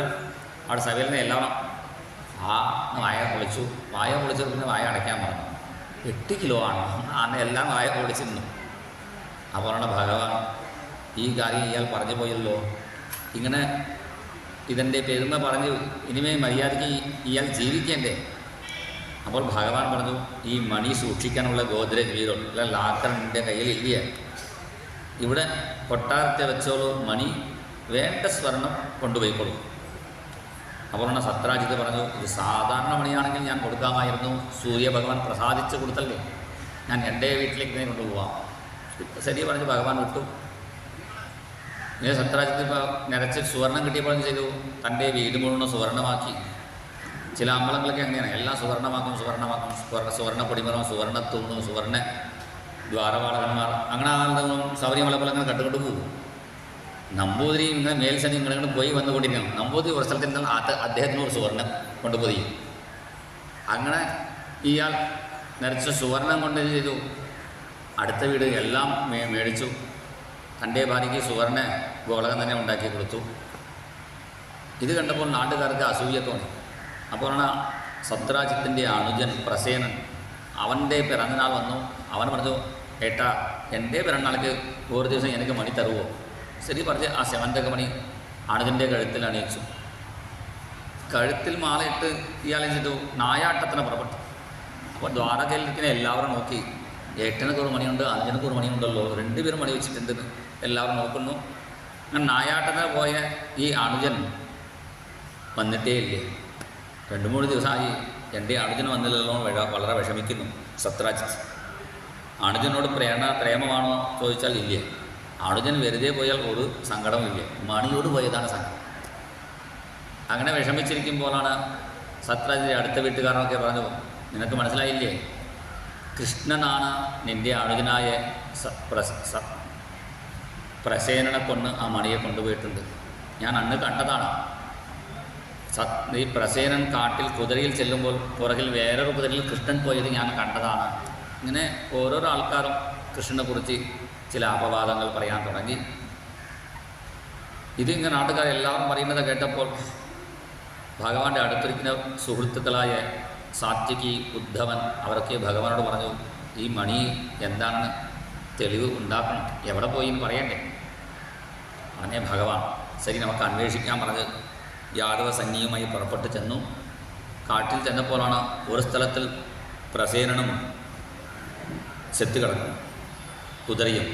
അവിടെ സഭയിൽ നിന്ന് എല്ലാവരും വായ പൊളിച്ചു. വായ പൊളിച്ചു പിന്നെ വായ അടയ്ക്കാൻ പറഞ്ഞു. 8 കിലോ ആണ്. അന്ന് എല്ലാം വായ പൊളിച്ചിരുന്നു. അപ്പോഴാണ് ഭഗവാൻ, ഈ കാര്യം ഇയാൾ പറഞ്ഞു പോയല്ലോ, ഇങ്ങനെ ഇതിൻ്റെ പെരുമ പറഞ്ഞ് ഇനിമേ മര്യാദയ്ക്ക് ഇയാൾ ജീവിക്കേണ്ടേ. അപ്പോൾ ഭഗവാൻ പറഞ്ഞു, ഈ മണി സൂക്ഷിക്കാനുള്ള ഗോദ്രേജ് വീരോ അല്ല ലാക്കർ എൻ്റെ കയ്യിലില്ല, ഇവിടെ കൊട്ടാരത്തെ വെച്ചോളൂ, മണി വേണ്ട സ്വർണം കൊണ്ടുപോയിക്കോളൂ. അപ്പോൾ സത്രാജിത്ത് പറഞ്ഞു, ഇത് സാധാരണ മണിയാണെങ്കിൽ ഞാൻ കൊടുക്കാമായിരുന്നു, സൂര്യഭഗവാൻ പ്രസാദിച്ച് കൊടുത്തല്ലേ, ഞാൻ എൻ്റെ വീട്ടിലേക്ക് തന്നെ കൊണ്ടുപോകാം. ശരി പറഞ്ഞ് ഭഗവാൻ വിട്ടു. ഇങ്ങനെ സത്രാജിത്ത് ഇപ്പോൾ നിറച്ച് സുവർണം കിട്ടിയപ്പോൾ ചെയ്തു, തൻ്റെ വീട് മുഴുവൻ സുവർണമാക്കി. ചില അമ്പലങ്ങളൊക്കെ അങ്ങനെയാണ്, എല്ലാം സുവർണമാക്കും, സുവർണ്ണ പൊടിമരം, സുവർണ്ണത്തൂണും, സുവർണ്ണ ദ്വാരപാലകന്മാർ, അങ്ങനെ ആളുകളും ശബരിമല പോലെ അങ്ങനെ കണ്ടുകൊണ്ട് പോകും. നമ്പൂതിരി ഇങ്ങനെ മേൽസനി ഇങ്ങനെ പോയി വന്നുകൊണ്ടിരിക്കണം. നമ്പൂതിരി ഒരു സ്ഥലത്തിൽ നിന്ന് അദ്ദേഹത്തിന് ഒരു സുവർണം കൊണ്ടുപോയി. അങ്ങനെ ഇയാൾ നിറച്ച സുവർണം കൊണ്ട് ചെയ്തു, അടുത്ത വീട് എല്ലാം മേടിച്ചു. തൻ്റെ ഭാര്യയ്ക്ക് സുവർണ്ണ ഗോളകം തന്നെ ഉണ്ടാക്കി കൊടുത്തു. ഇത് കണ്ടപ്പോൾ നാട്ടുകാർക്ക് അസൂയ തോന്നി. അപ്പോഴാണ് സത്രാജിത്തിൻ്റെ അനുജൻ പ്രസേനൻ, അവൻ്റെ പിറന്നാൾ വന്നു. അവൻ പറഞ്ഞു, ഏട്ടാ എൻ്റെ പിറന്നാൾക്ക് ഒരു ദിവസം എനിക്ക് മണി തരുമോ? ശരി പറഞ്ഞ് ആ സെവന്തകമണി അനുജൻ്റെ കഴുത്തിൽ അണിയിച്ചു. കഴുത്തിൽ മാലയിട്ട് ഇയാളെ ചെയ്തു നായാട്ടത്തിന് പുറപ്പെട്ടു. അപ്പോൾ ദ്വാരകയിലിരിക്കുന്ന എല്ലാവരും നോക്കി, ഏട്ടനൊക്കെ ഒരു മണിയുണ്ട്, അനുജനക്ക് ഒരു മണിയുണ്ടല്ലോ, 2 പേരും മണി വെച്ചിട്ടുണ്ട്. എല്ലാവരും നോക്കുന്നു. അങ്ങനെ നായാട്ടത്തിന് പോയ ഈ അനുജൻ വന്നിട്ടേ ഇല്ലേ. 2-3 ദിവസമായി എൻ്റെ അനുജന് വന്നില്ലല്ലോ, വളരെ വിഷമിക്കുന്നു സത്രാജിത്ത്. അനുജനോട് പ്രേമമാണോ ചോദിച്ചാൽ ഇല്ലേ. അനുജൻ വെറുതെ പോയാൽ ഒരു സങ്കടമില്ല, മണിയോട് പോയതാണ് സങ്കടം. അങ്ങനെ വിഷമിച്ചിരിക്കുമ്പോഴാണ് സത്രാജിത്ത് അടുത്ത വീട്ടുകാരനൊക്കെ പറഞ്ഞു, നിനക്ക് മനസ്സിലായില്ലേ, കൃഷ്ണനാണ് നിൻ്റെ അനുജനായ പ്രസേനനെ കൊന്ന് ആ മണിയെ കൊണ്ടുപോയിട്ടുണ്ട്. ഞാൻ അന്ന് കണ്ടതാണ്. ഈ പ്രസേനൻ കാട്ടിൽ കുതിരയിൽ ചെല്ലുമ്പോൾ പുറകിൽ വേറൊരു കുതിരയിൽ കൃഷ്ണൻ പോയത് ഞാൻ കണ്ടതാണ്. ഇങ്ങനെ ഓരോരോ ആൾക്കാരും കൃഷ്ണനെ കുറിച്ച് ചില അപവാദങ്ങൾ പറയാൻ തുടങ്ങി. ഇതിങ്ങനെ നാട്ടുകാരെല്ലാവരും പറയുന്നത് കേട്ടപ്പോൾ ഭഗവാന്റെ അടുത്തിരിക്കുന്ന സുഹൃത്തുക്കളായ സാത്വികി, ഉദ്ധവൻ അവരൊക്കെ ഭഗവാനോട് പറഞ്ഞു, ഈ മണി എന്താണെന്ന് തെളിവ് ഉണ്ടാക്കണം, എവിടെ പോയി എന്ന് പറയണ്ടേ. പറഞ്ഞേ ഭഗവാൻ, ശരി നമുക്ക് അന്വേഷിക്കാൻ പറഞ്ഞ് യാദവ സൈന്യവുമായി പുറപ്പെട്ട് ചെന്നു. കാട്ടിൽ ചെന്നപ്പോഴാണ് ഒരു സ്ഥലത്തിൽ പ്രസേനനും ചെത്ത് കിടക്കുന്നു, കുതിരയും.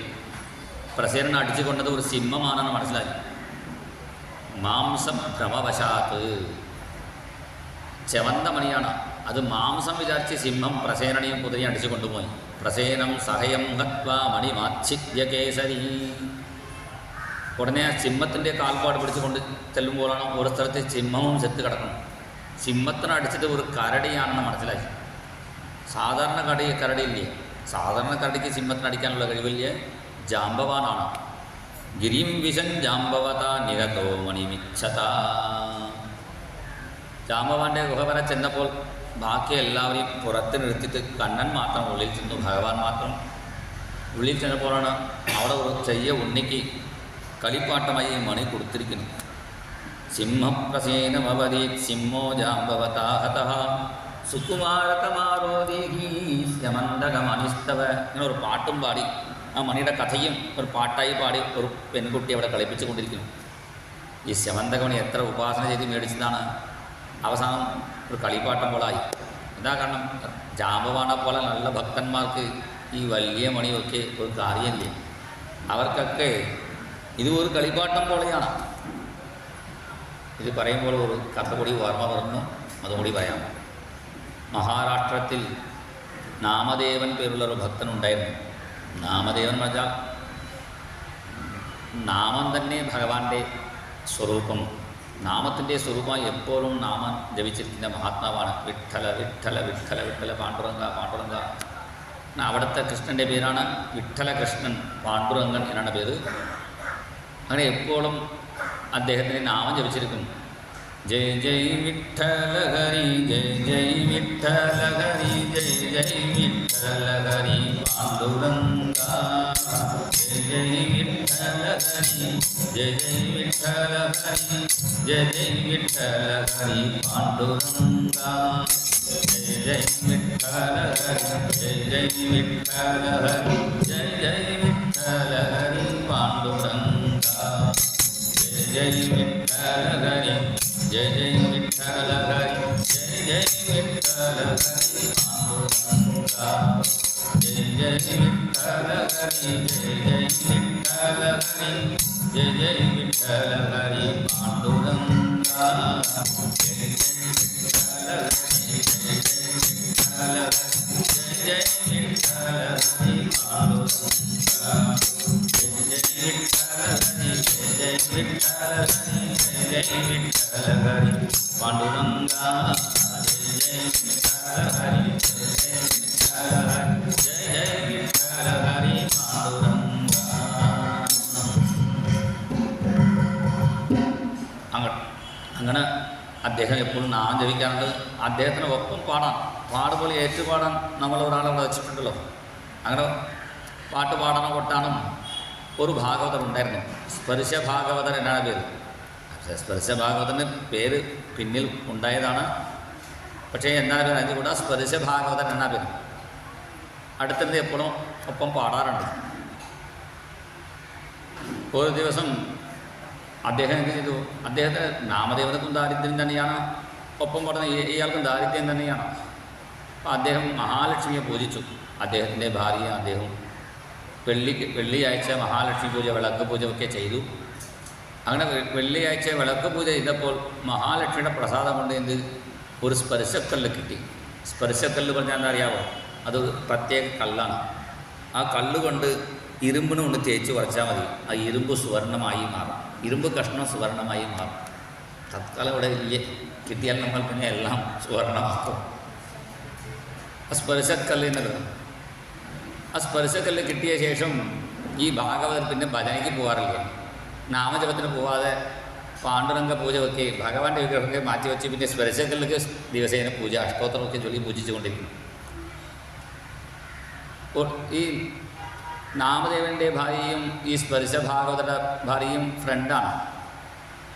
പ്രസേനൻ അടിച്ചു കൊണ്ടത് ഒരു സിംഹമാണെന്ന് മനസ്സിലായി. മാംസം ഭ്രമവശാത്ത്, ചെവന്ത മണിയാണ്, അത് മാംസം വിചാരിച്ച് സിംഹം പ്രസേനനെയും കുതിരയും അടിച്ചു കൊണ്ടുപോയി. പ്രസേനം സഹയം ഹത്വാ മണിമാച്ഛിദ്യ കേസരി. ഉടനെ ആ സിംഹത്തിൻ്റെ കാൽപ്പാട് പിടിച്ചുകൊണ്ട് ചെല്ലുമ്പോഴാണ് ഒരു സ്ഥലത്ത് സിംഹവും സെത്ത് കിടക്കണം. സിംഹത്തിനടിച്ചിട്ട് ഒരു കരടിയാണെന്ന് മനസ്സിലാക്കി. സാധാരണ കരടിയില്ലേ, സാധാരണ കരടിക്ക് സിംഹത്തിനടിക്കാനുള്ള കഴിവില്ലേ, ജാമ്പവാനാണ്. ഗിരിം വിശൻ ജാമ്പവത നിരതോ മണിമിച്ഛത. ജാമ്പവാൻ്റെ ഗുഹ വരെ ചെന്നപ്പോൾ ബാക്കി എല്ലാവരെയും പുറത്ത് നിർത്തിയിട്ട് കണ്ണൻ മാത്രം ഉള്ളിൽ ചെന്നു. ഭഗവാൻ മാത്രം ഉള്ളിൽ ചെന്നപ്പോഴാണ് അവിടെ ഒരു ചെറിയ ഉണ്ണിക്ക് കളിപ്പാട്ടമായി മണി കൊടുത്തിരിക്കുന്നു. സിംഹപ്രസേനമവതി സിംഹോ ജാമ്പവതാഹത സുകുമാരതമാരോദീമന്തകമണിസ്തവ. ഇങ്ങനെ ഒരു പാട്ടും പാടി ആ മണിയുടെ കഥയും ഒരു പാട്ടായി പാടി ഒരു പെൺകുട്ടി അവിടെ കളിപ്പിച്ചു കൊണ്ടിരിക്കുന്നു. ഈ ശമന്തകമണി എത്ര ഉപാസന ചെയ്ത് മേടിച്ചതാണ്, അവസാനം ഒരു കളിപ്പാട്ടം പോലായി. എന്താ കാരണം, ജാമ്പവാനെ പോലെ നല്ല ഭക്തന്മാർക്ക് ഈ വലിയ മണിയൊക്കെ ഒരു കാര്യമില്ലേ, അവർക്കൊക്കെ ഇത് ഒരു കളിപ്പാട്ടം പോലെയാണ്. ഇത് പറയുമ്പോൾ ഒരു കഥ കൂടി ഓർമ്മ പറഞ്ഞു, അതുകൂടി പറയാം. മഹാരാഷ്ട്രത്തിൽ നാമദേവൻ പേരുള്ളൊരു ഭക്തനുണ്ടായിരുന്നു. നാമദേവൻ എന്ന് പറഞ്ഞാൽ നാമം തന്നെ ഭഗവാന്റെ സ്വരൂപം. നാമത്തിൻ്റെ സ്വരൂപമായി എപ്പോഴും നാമം ജപിച്ചിരിക്കുന്ന മഹാത്മാവാണ്. വിഠ്ഠല വിഠ്ഠല വിഠ്ഠല വിഠ്ഠല പാണ്ഡുരംഗ പാണ്ഡുരംഗ. അവിടുത്തെ കൃഷ്ണൻ്റെ പേരാണ് വിഠ്ഠല കൃഷ്ണൻ പാണ്ഡുരംഗൻ എന്നാണ് പേര്. അങ്ങനെ എപ്പോഴും അദ്ദേഹത്തിന് നാമം ജപിച്ചിരിക്കും. ജയ് ജയ് വിഠ്ഠല ഹരി ജയ് ജയ് വിഠ്ഠല ഹരി ജയ് ജയ് വിഠ്ഠല ഹരി പാണ്ഡുരംഗ. ജയ് ജയ് വിഠ്ഠല ഹരി ജയ് ജയ് വിഠ്ഠല ഹരി ജയ് ജയ് വിഠ്ഠല ഹരി പാണ്ഡുരംഗ. ജയ് ജയ് വിഠ്ഠല ഹരി ജയ് ജയ് വിഠ്ഠല ഹരി ജയ് ജയ് വിഠ്ഠല ഹരി പാണ്ഡുരംഗ. ജയ് ജയ് വിഠ്ഠല ഹരി ജയ ജയ വിഠ്ഠല ഹരി ജയ ജയ വിഠ്ഠല ഹരി പാണ്ഡുരംഗ. ജയ ജയ വിഠ്ഠല ഹരി ജയ ജയ വിഠ്ഠല ഹരി ജയ ജയ വിഠ്ഠല ഹരി പാണ്ഡുരംഗ. ജയ ജയ വിഠ്ഠല ഹരി ജയ ജയ വിഠ്ഠല ഹരി ജയ ജയ വിഠ്ഠല ഹരി പാണ്ഡുരംഗ. ജയ ജയ വിഠ്ഠല ഹരി ജയ ജയ വിഠ്ഠല ഹരി ജയ ജയ വിഠ്ഠല ഹരി പാണ്ഡുരംഗ. ജയ ജയ വിഠ്ഠല ഹരി ജയ ജയ വിഠ്ഠല ഹരി ജയ ജയ വിഠ്ഠല ഹരി പാണ്ഡുരംഗ. അങ്ങനെ അദ്ദേഹം എപ്പോഴും നാമം ജപിക്കാറുണ്ട്. അദ്ദേഹത്തിന് ഒപ്പം പാടുപോലെ ഏറ്റുപാടാൻ നമ്മൾ ഒരാളെ വെച്ചിട്ടുണ്ടല്ലോ. അങ്ങനെ പാട്ട് പാടാനും കൊട്ടാനും ഒരു ഭാഗവതർ ഉണ്ടായിരുന്നു. സ്പർശ ഭാഗവതർ എന്നാണ് പേര്. സ്പർശ ഭാഗവതൻ്റെ പേര് പിന്നിൽ ഉണ്ടായതാണ്. പക്ഷേ എന്നാലും അതിൻ്റെ കൂടെ സ്പർശ ഭാഗവതൻ എന്നാ പേര്. അടുത്തിൻ്റെ എപ്പോഴും ഒപ്പം പാടാറുണ്ട്. ഒരു ദിവസം അദ്ദേഹം എന്ത് ചെയ്തു, അദ്ദേഹത്തിന് നാമദേവതക്കും ദാരിദ്ര്യം തന്നെയാണ്, ഒപ്പം പാടുന്ന ഇയാൾക്കും ദാരിദ്ര്യം തന്നെയാണ്. അപ്പോൾ അദ്ദേഹം മഹാലക്ഷ്മിയെ പൂജിച്ചു. അദ്ദേഹത്തിൻ്റെ ഭാര്യയെ അദ്ദേഹം വെള്ളിയാഴ്ച മഹാലക്ഷ്മി പൂജ വിളക്ക് പൂജ ഒക്കെ ചെയ്തു. അങ്ങനെ വെള്ളിയാഴ്ച വിളക്ക് പൂജ ചെയ്തപ്പോൾ മഹാലക്ഷ്മിയുടെ പ്രസാദം കൊണ്ട് എന്ത് ഒരു സ്പർശക്കല്ല് കിട്ടി. സ്പർശക്കല്ല് പറഞ്ഞാൽ എന്താ അറിയാമോ, അത് പ്രത്യേക കല്ലാണ്. ആ കല്ല് കൊണ്ട് ഇരുമ്പിന് കൊണ്ട് തേച്ച് വരച്ചാൽ മതി, ആ ഇരുമ്പ് സുവർണമായി മാറും. ഇരുമ്പ് കഷ്ണം സുവർണമായി മാറും. തത്കാലം ഇവിടെ ഇല്ലേ, കിട്ടിയാൽ നമ്മൾ പിന്നെ എല്ലാം സുവർണമാക്കും. ആ സ്പർശക്കല്ല് എന്നുള്ളത്, ആ സ്പർശക്കല്ല് കിട്ടിയ ശേഷം ഈ ഭാഗവതർ പിന്നെ ഭജനയ്ക്ക് പോകാറില്ല. നാമജപത്തിന് പോവാതെ പാണ്ഡുരംഗ പൂജ ഒക്കെ ഭഗവാന്റെ വിഗ്രഹമൊക്കെ മാറ്റി വെച്ച് പിന്നെ സ്പർശക്കല്ലിക്ക് ദിവസേന പൂജ അഷ്ടോത്തരമൊക്കെ ചൊല്ലി പൂജിച്ചുകൊണ്ടിരിക്കുന്നു. ഈ നാമദേവൻ്റെ ഭാര്യയും ഈ സ്പർശ ഭാഗവതരുടെ ഭാര്യയും ഫ്രണ്ടാണ്.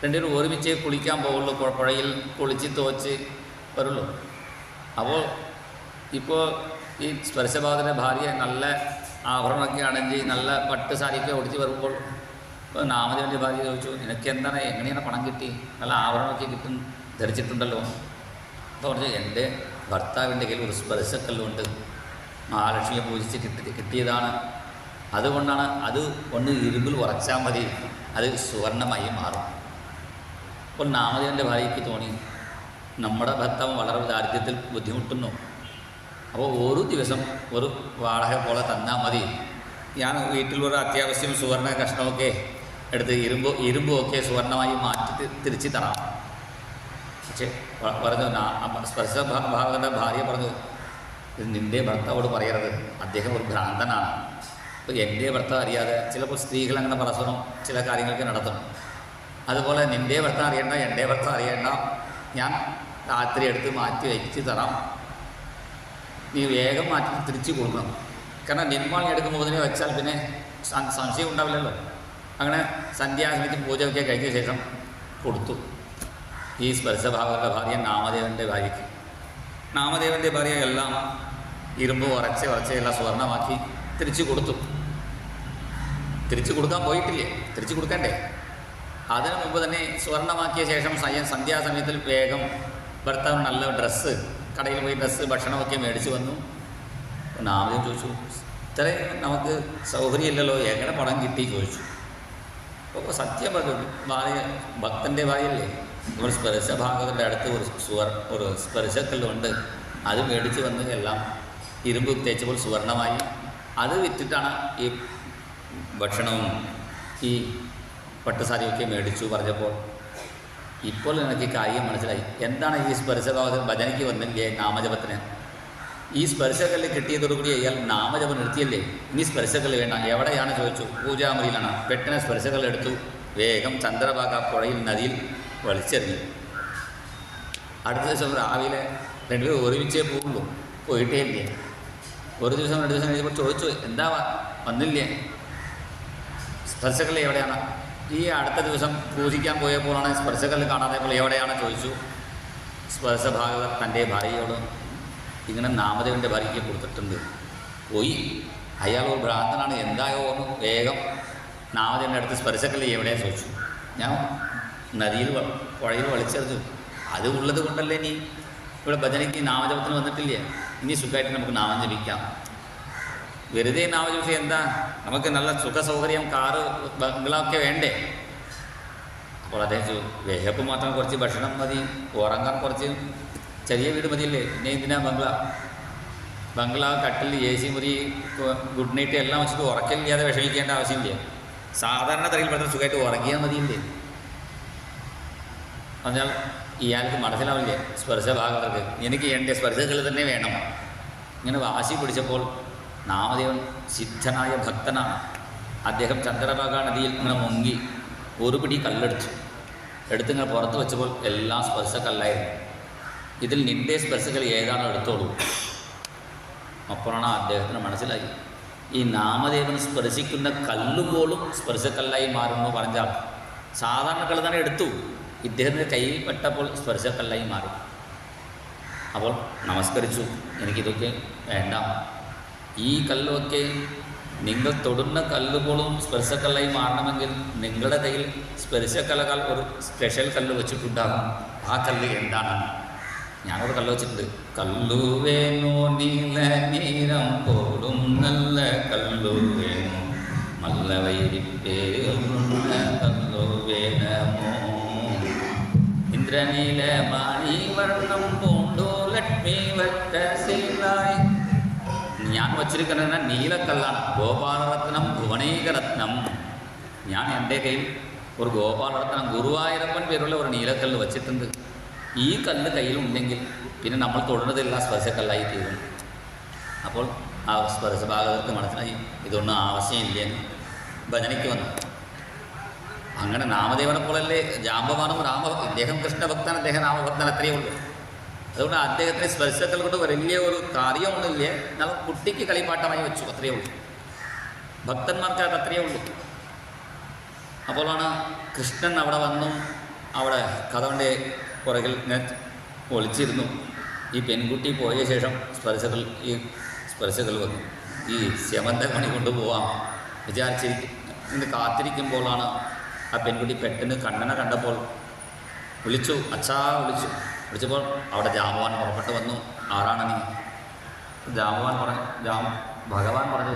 രണ്ടുപേരും ഒരുമിച്ച് കുളിക്കാൻ പോകുള്ളൂ. പുഴയിൽ കുളിച്ച് തോച്ച് വരുള്ളൂ. അപ്പോൾ ഇപ്പോൾ ഈ സ്പർശഭാഗത്തിൻ്റെ ഭാര്യ നല്ല ആഭരണമൊക്കെ അണിഞ്ഞ് നല്ല പട്ട് സാരിയൊക്കെ ഒടിച്ച് വരുമ്പോൾ ഇപ്പോൾ നാമദേവൻ്റെ ഭാര്യ ചോദിച്ചു, നിനക്ക് എന്താണ്, എങ്ങനെയാണ് പണം കിട്ടി, നല്ല ആഭരണമൊക്കെ ധരിച്ചിട്ടുണ്ടല്ലോ. അപ്പോൾ പറഞ്ഞു, എൻ്റെ ഭർത്താവിൻ്റെ കയ്യിൽ ഒരു സ്പർശക്കല്ലുണ്ട്, മഹാലക്ഷ്മിയെ പൂജിച്ച് കിട്ടിയതാണ്, അതുകൊണ്ടാണ്, അത് ഒന്ന് ഇരുമ്പിൽ ഉറച്ചാൽ മതി, അത് സുവർണമായി മാറും. അപ്പോൾ നാമദേവൻ്റെ ഭാര്യയ്ക്ക് തോന്നി, നമ്മുടെ ഭർത്താവ് വളരെ ദാരിദ്ര്യത്തിൽ ബുദ്ധിമുട്ടുന്നു, അപ്പോൾ ഒരു ദിവസം ഒരു വാടക പോലെ തന്നാൽ മതി, ഞാൻ വീട്ടിൽ ഒരു അത്യാവശ്യം സുവർണ കഷ്ണമൊക്കെ എടുത്ത് ഇരുമ്പുമൊക്കെ സുവർണമായി മാറ്റി തിരിച്ചു തരാം. പക്ഷേ പറഞ്ഞു, സ്പർശഭാഗവതൻ്റെ ഭാര്യ പറഞ്ഞു, ഇത് നിൻ്റെ ഭർത്താവോട് പറയരുത്, അദ്ദേഹം ഒരു ഭ്രാന്തനാണ്. അപ്പോൾ എൻ്റെ ഭർത്താവ് അറിയാതെ ചിലപ്പോൾ സ്ത്രീകൾ അങ്ങനെ പരസ്പരം ചില കാര്യങ്ങൾക്ക് നടത്തണം. അതുപോലെ നിൻ്റെ ഭർത്താവ് അറിയണ്ട, എൻ്റെ ഭർത്താവ് അറിയണ്ട, ഞാൻ രാത്രി എടുത്ത് മാറ്റി വെച്ച് തരാം, നീ വേഗം മാറ്റി തിരിച്ചു കൊടുക്കണം. കാരണം നിർമ്മാണം എടുക്കുമ്പോൾ ഇതിനെ വെച്ചാൽ പിന്നെ സംശയം ഉണ്ടാവില്ലല്ലോ. അങ്ങനെ സന്ധ്യാസമയത്ത് പൂജയൊക്കെ കഴിഞ്ഞ ശേഷം കൊടുത്തു ഈ സ്പർശഭാഗവതൻ്റെ ഭാര്യ നാമദേവൻ്റെ ഭാര്യയ്ക്ക്. നാമദേവൻ്റെ ഭാര്യ എല്ലാം ഇരുമ്പ് ഉറച്ച് എല്ലാം സ്വർണ്ണമാക്കി തിരിച്ചു കൊടുത്തു. തിരിച്ചു കൊടുക്കാൻ പോയിട്ടില്ലേ, തിരിച്ചു കൊടുക്കണ്ടേ? അതിനു മുമ്പ് തന്നെ സ്വർണ്ണമാക്കിയ ശേഷം സന്ധ്യാസമയത്തിൽ വേഗം ഭർത്താവ് നല്ല ഡ്രസ്സ്, കടയിൽ പോയി ഡ്രസ്സ് ഭക്ഷണമൊക്കെ മേടിച്ച് വന്നു. നാമദേവൻ ചോദിച്ചു, ഇത്രയും നമുക്ക് സൗകര്യമില്ലല്ലോ, എങ്ങനെ പണം കിട്ടി ചോദിച്ചു. അപ്പോൾ സത്യം പറഞ്ഞു, ഭാര്യ ഭക്തൻ്റെ ഭാര്യയല്ലേ, ഒരു സ്പർശഭാഗത്തിൻ്റെ അടുത്ത് ഒരു സ്പർശക്കല്ലുണ്ട്, അത് മേടിച്ച് വന്ന് എല്ലാം ഇരുമ്പ് തേച്ചപ്പോൾ സുവർണമായി. അത് വിറ്റിട്ടാണ് ഈ ഭക്ഷണവും ഈ പട്ടുസാരിയൊക്കെ മേടിച്ചു പറഞ്ഞപ്പോൾ ഇപ്പോൾ എനിക്ക് കാര്യം മനസ്സിലായി. എന്താണ് ഈ സ്പർശഭാഗത്തിൽ ഭജനയ്ക്ക് വന്നില്ലേ നാമജപത്തിന്? ഈ സ്പർശക്കല്ല് കിട്ടിയതോടുകൂടി അയാൾ നാമജപം നിർത്തിയല്ലേ, ഇനി സ്പർശക്കല്ല് വേണ്ട. എവിടെയാണ് ചോദിച്ചു, പൂജാമുറിയിലാണ്. പെട്ടെന്ന് സ്പർശക്കല്ല് എടുത്തു, വേഗം ചന്ദ്രഭാഗ പുഴയിൽ നദിയിൽ വലിച്ചെറിഞ്ഞു. അടുത്ത ദിവസം രാവിലെ രണ്ടുപേരും ഒരുമിച്ചേ പോകുള്ളൂ, പോയിട്ടേ ഇല്ലേ. ഒരു ദിവസം രണ്ട് ദിവസം കഴിഞ്ഞപ്പോൾ ചോദിച്ചു, എന്താ വന്നില്ലേ, സ്പർശക്കല്ല് എവിടെയാണ്? ഈ അടുത്ത ദിവസം പൂജിക്കാൻ പോയപ്പോഴാണ് സ്പർശക്കല്ല് കാണാതെപ്പോൾ എവിടെയാണ് ചോദിച്ചു. സ്പർശഭാഗവർ തൻ്റെ ഭാര്യയോട് ഇങ്ങനെ നാമദേവൻ്റെ ഭാര്യയ്ക്ക് കൊടുത്തിട്ടുണ്ട്, പോയി. അയാൾ ഒരു ഭ്രാന്തനാണ്, എന്തായോ ഒന്ന് വേഗം നാമദേവൻ്റെ അടുത്ത് സ്പർശക്കല്ല് എവിടെയാണ് ചോദിച്ചു. ഞാൻ നദിയിൽ പുഴയിൽ വലിച്ചെറിഞ്ഞു. അത് ഉള്ളത് കൊണ്ടല്ലേ നീ ഇവിടെ ഭജനയ്ക്ക് നാമജപത്തിന് വന്നിട്ടില്ലേ, ഇനി സുഖമായിട്ട് നമുക്ക് നാമം ജപിക്കാം. വെറുതെ നാമം ജപിച്ചാൽ എന്താ, നമുക്ക് നല്ല സുഖ സൗകര്യം, കാറ് ബംഗ്ലാവൊക്കെ വേണ്ടേ? അപ്പോൾ അദ്ദേഹം വേഗപ്പ് മാത്രം കുറച്ച് ഭക്ഷണം മതി, ഉറങ്ങാൻ കുറച്ച് ചെറിയ വീട് മതിയല്ലേ, പിന്നെ ഇതിനാ ബംഗ്ലാവ് കട്ടിൽ AC മുറി ഗുഡ് നൈറ്റ് എല്ലാം വെച്ചിട്ട് ഉറക്കമില്ലാതെ വിഷമിക്കേണ്ട ആവശ്യമില്ല. സാധാരണ തറയിൽ പെട്ടെന്ന് സുഖമായിട്ട് ഉറങ്ങിയാൽ മതിയില്ലേ. പറഞ്ഞാൽ ഇയാൾക്ക് മനസ്സിലാവില്ലേ സ്പർശഭാഗവർക്ക്, എനിക്ക് എൻ്റെ സ്പർശകൾ തന്നെ വേണം. ഇങ്ങനെ വാശി പിടിച്ചപ്പോൾ നാമദേവൻ സിദ്ധനായ ഭക്തനാണ്. അദ്ദേഹം ചന്ദ്രഭാഗ നദിയിൽ ഇങ്ങനെ മുങ്ങി ഒരു പിടി എടുത്തിങ്ങനെ പുറത്ത് വെച്ചപ്പോൾ എല്ലാം സ്പർശക്കല്ലായിരുന്നു. ഇതിൽ നിൻ്റെ സ്പർശകൾ ഏതാണോ എടുത്തോളൂ. അപ്പോഴാണ് അദ്ദേഹത്തിന് മനസ്സിലായി, ഈ നാമദേവൻ സ്പർശിക്കുന്ന കല്ലുപോലും സ്പർശക്കല്ലായി മാറുന്നു പറഞ്ഞാൽ സാധാരണ കല്ല് തന്നെ എടുത്തു, ഇദ്ദേഹത്തിൻ്റെ കയ്യിൽ പെട്ടപ്പോൾ സ്പർശക്കല്ലായി മാറി. അപ്പോൾ നമസ്കരിച്ചു, എനിക്കിതൊക്കെ വേണ്ട, ഈ കല്ലൊക്കെ നിങ്ങൾ തൊടുന്ന കല്ല് പോലും സ്പർശക്കല്ലായി മാറണമെങ്കിൽ നിങ്ങളുടെ കയ്യിൽ സ്പർശക്കല്ലകൾ ഒരു സ്പെഷ്യൽ കല്ല് വെച്ചിട്ടുണ്ടാകും. ആ കല്ല് എന്താണ്? ഞാനൊരു കല്ല് വെച്ചിട്ടുണ്ട്. കല്ലുവേനോ നീല നീരം പോലും നല്ല കല്ലുവേനോ മല്ലവൈരിപ്പേറുന്ന കല്ലുവേനമോ ഇന്ദ്രനീല മാണിവർണ്ണം പൂണ്ടോ ലക്ഷ്മി വട്ടശീലായി. ഞാൻ വച്ചിരിക്കുന്നത് നീലക്കല്ലാണ്, ഗോപാലരത്നം ഭുവനീകരത്നം. ഞാൻ എൻ്റെ കയ്യിൽ ഒരു ഗോപാലരത്നം ഗുരുവായൂരപ്പൻ പേരുള്ള ഒരു നീലക്കല്ല് വച്ചിട്ടുണ്ട്. ഈ കല്ല് കയ്യിലുണ്ടെങ്കിൽ പിന്നെ നമ്മൾ തൊടുന്നതെല്ലാം സ്പർശക്കല്ലായി തീരും. അപ്പോൾ ആ സ്പർശഭാഗവർക്ക് മനസ്സിലായി ഇതൊന്നും ആവശ്യമില്ലെന്ന് ഭജനയ്ക്ക് വന്നു. അങ്ങനെ നാമദേവനെ പോലല്ലേ ജാമ്പവാനും ഇദ്ദേഹം കൃഷ്ണഭക്തൻ, അദ്ദേഹം രാമഭക്തൻ, അത്രയേ ഉള്ളൂ. അതുകൊണ്ട് അദ്ദേഹത്തിന് സ്പർശക്കൽ കൊണ്ട് വലിയ ഒരു കാര്യമൊന്നുമില്ല, നമ്മൾ കുട്ടിക്ക് കളിപ്പാട്ടമായി വെച്ചു, അത്രയേ ഉള്ളൂ. ഭക്തന്മാർക്ക് അത് അത്രയേ ഉള്ളൂ. അപ്പോഴാണ് കൃഷ്ണൻ അവിടെ വന്നു. അവിടെ കഥവൻ്റെ പുറകിൽ ഒളിച്ചിരുന്നു. ഈ പെൺകുട്ടി പോയ ശേഷം സ്പർശകൾ വന്നു. ഈ സ്യമന്തമണി കൊണ്ടുപോകാം വിചാരിച്ചിരിക്കും കാത്തിരിക്കുമ്പോഴാണ് ആ പെൺകുട്ടി പെട്ടെന്ന് കണ്ണനെ കണ്ടപ്പോൾ വിളിച്ചു, അച്ഛാ വിളിച്ചപ്പോൾ അവിടെ ജാമ്പവാൻ പുറപ്പെട്ട് വന്നു. ആരാണ് നീ? ഭഗവാൻ പറഞ്ഞു,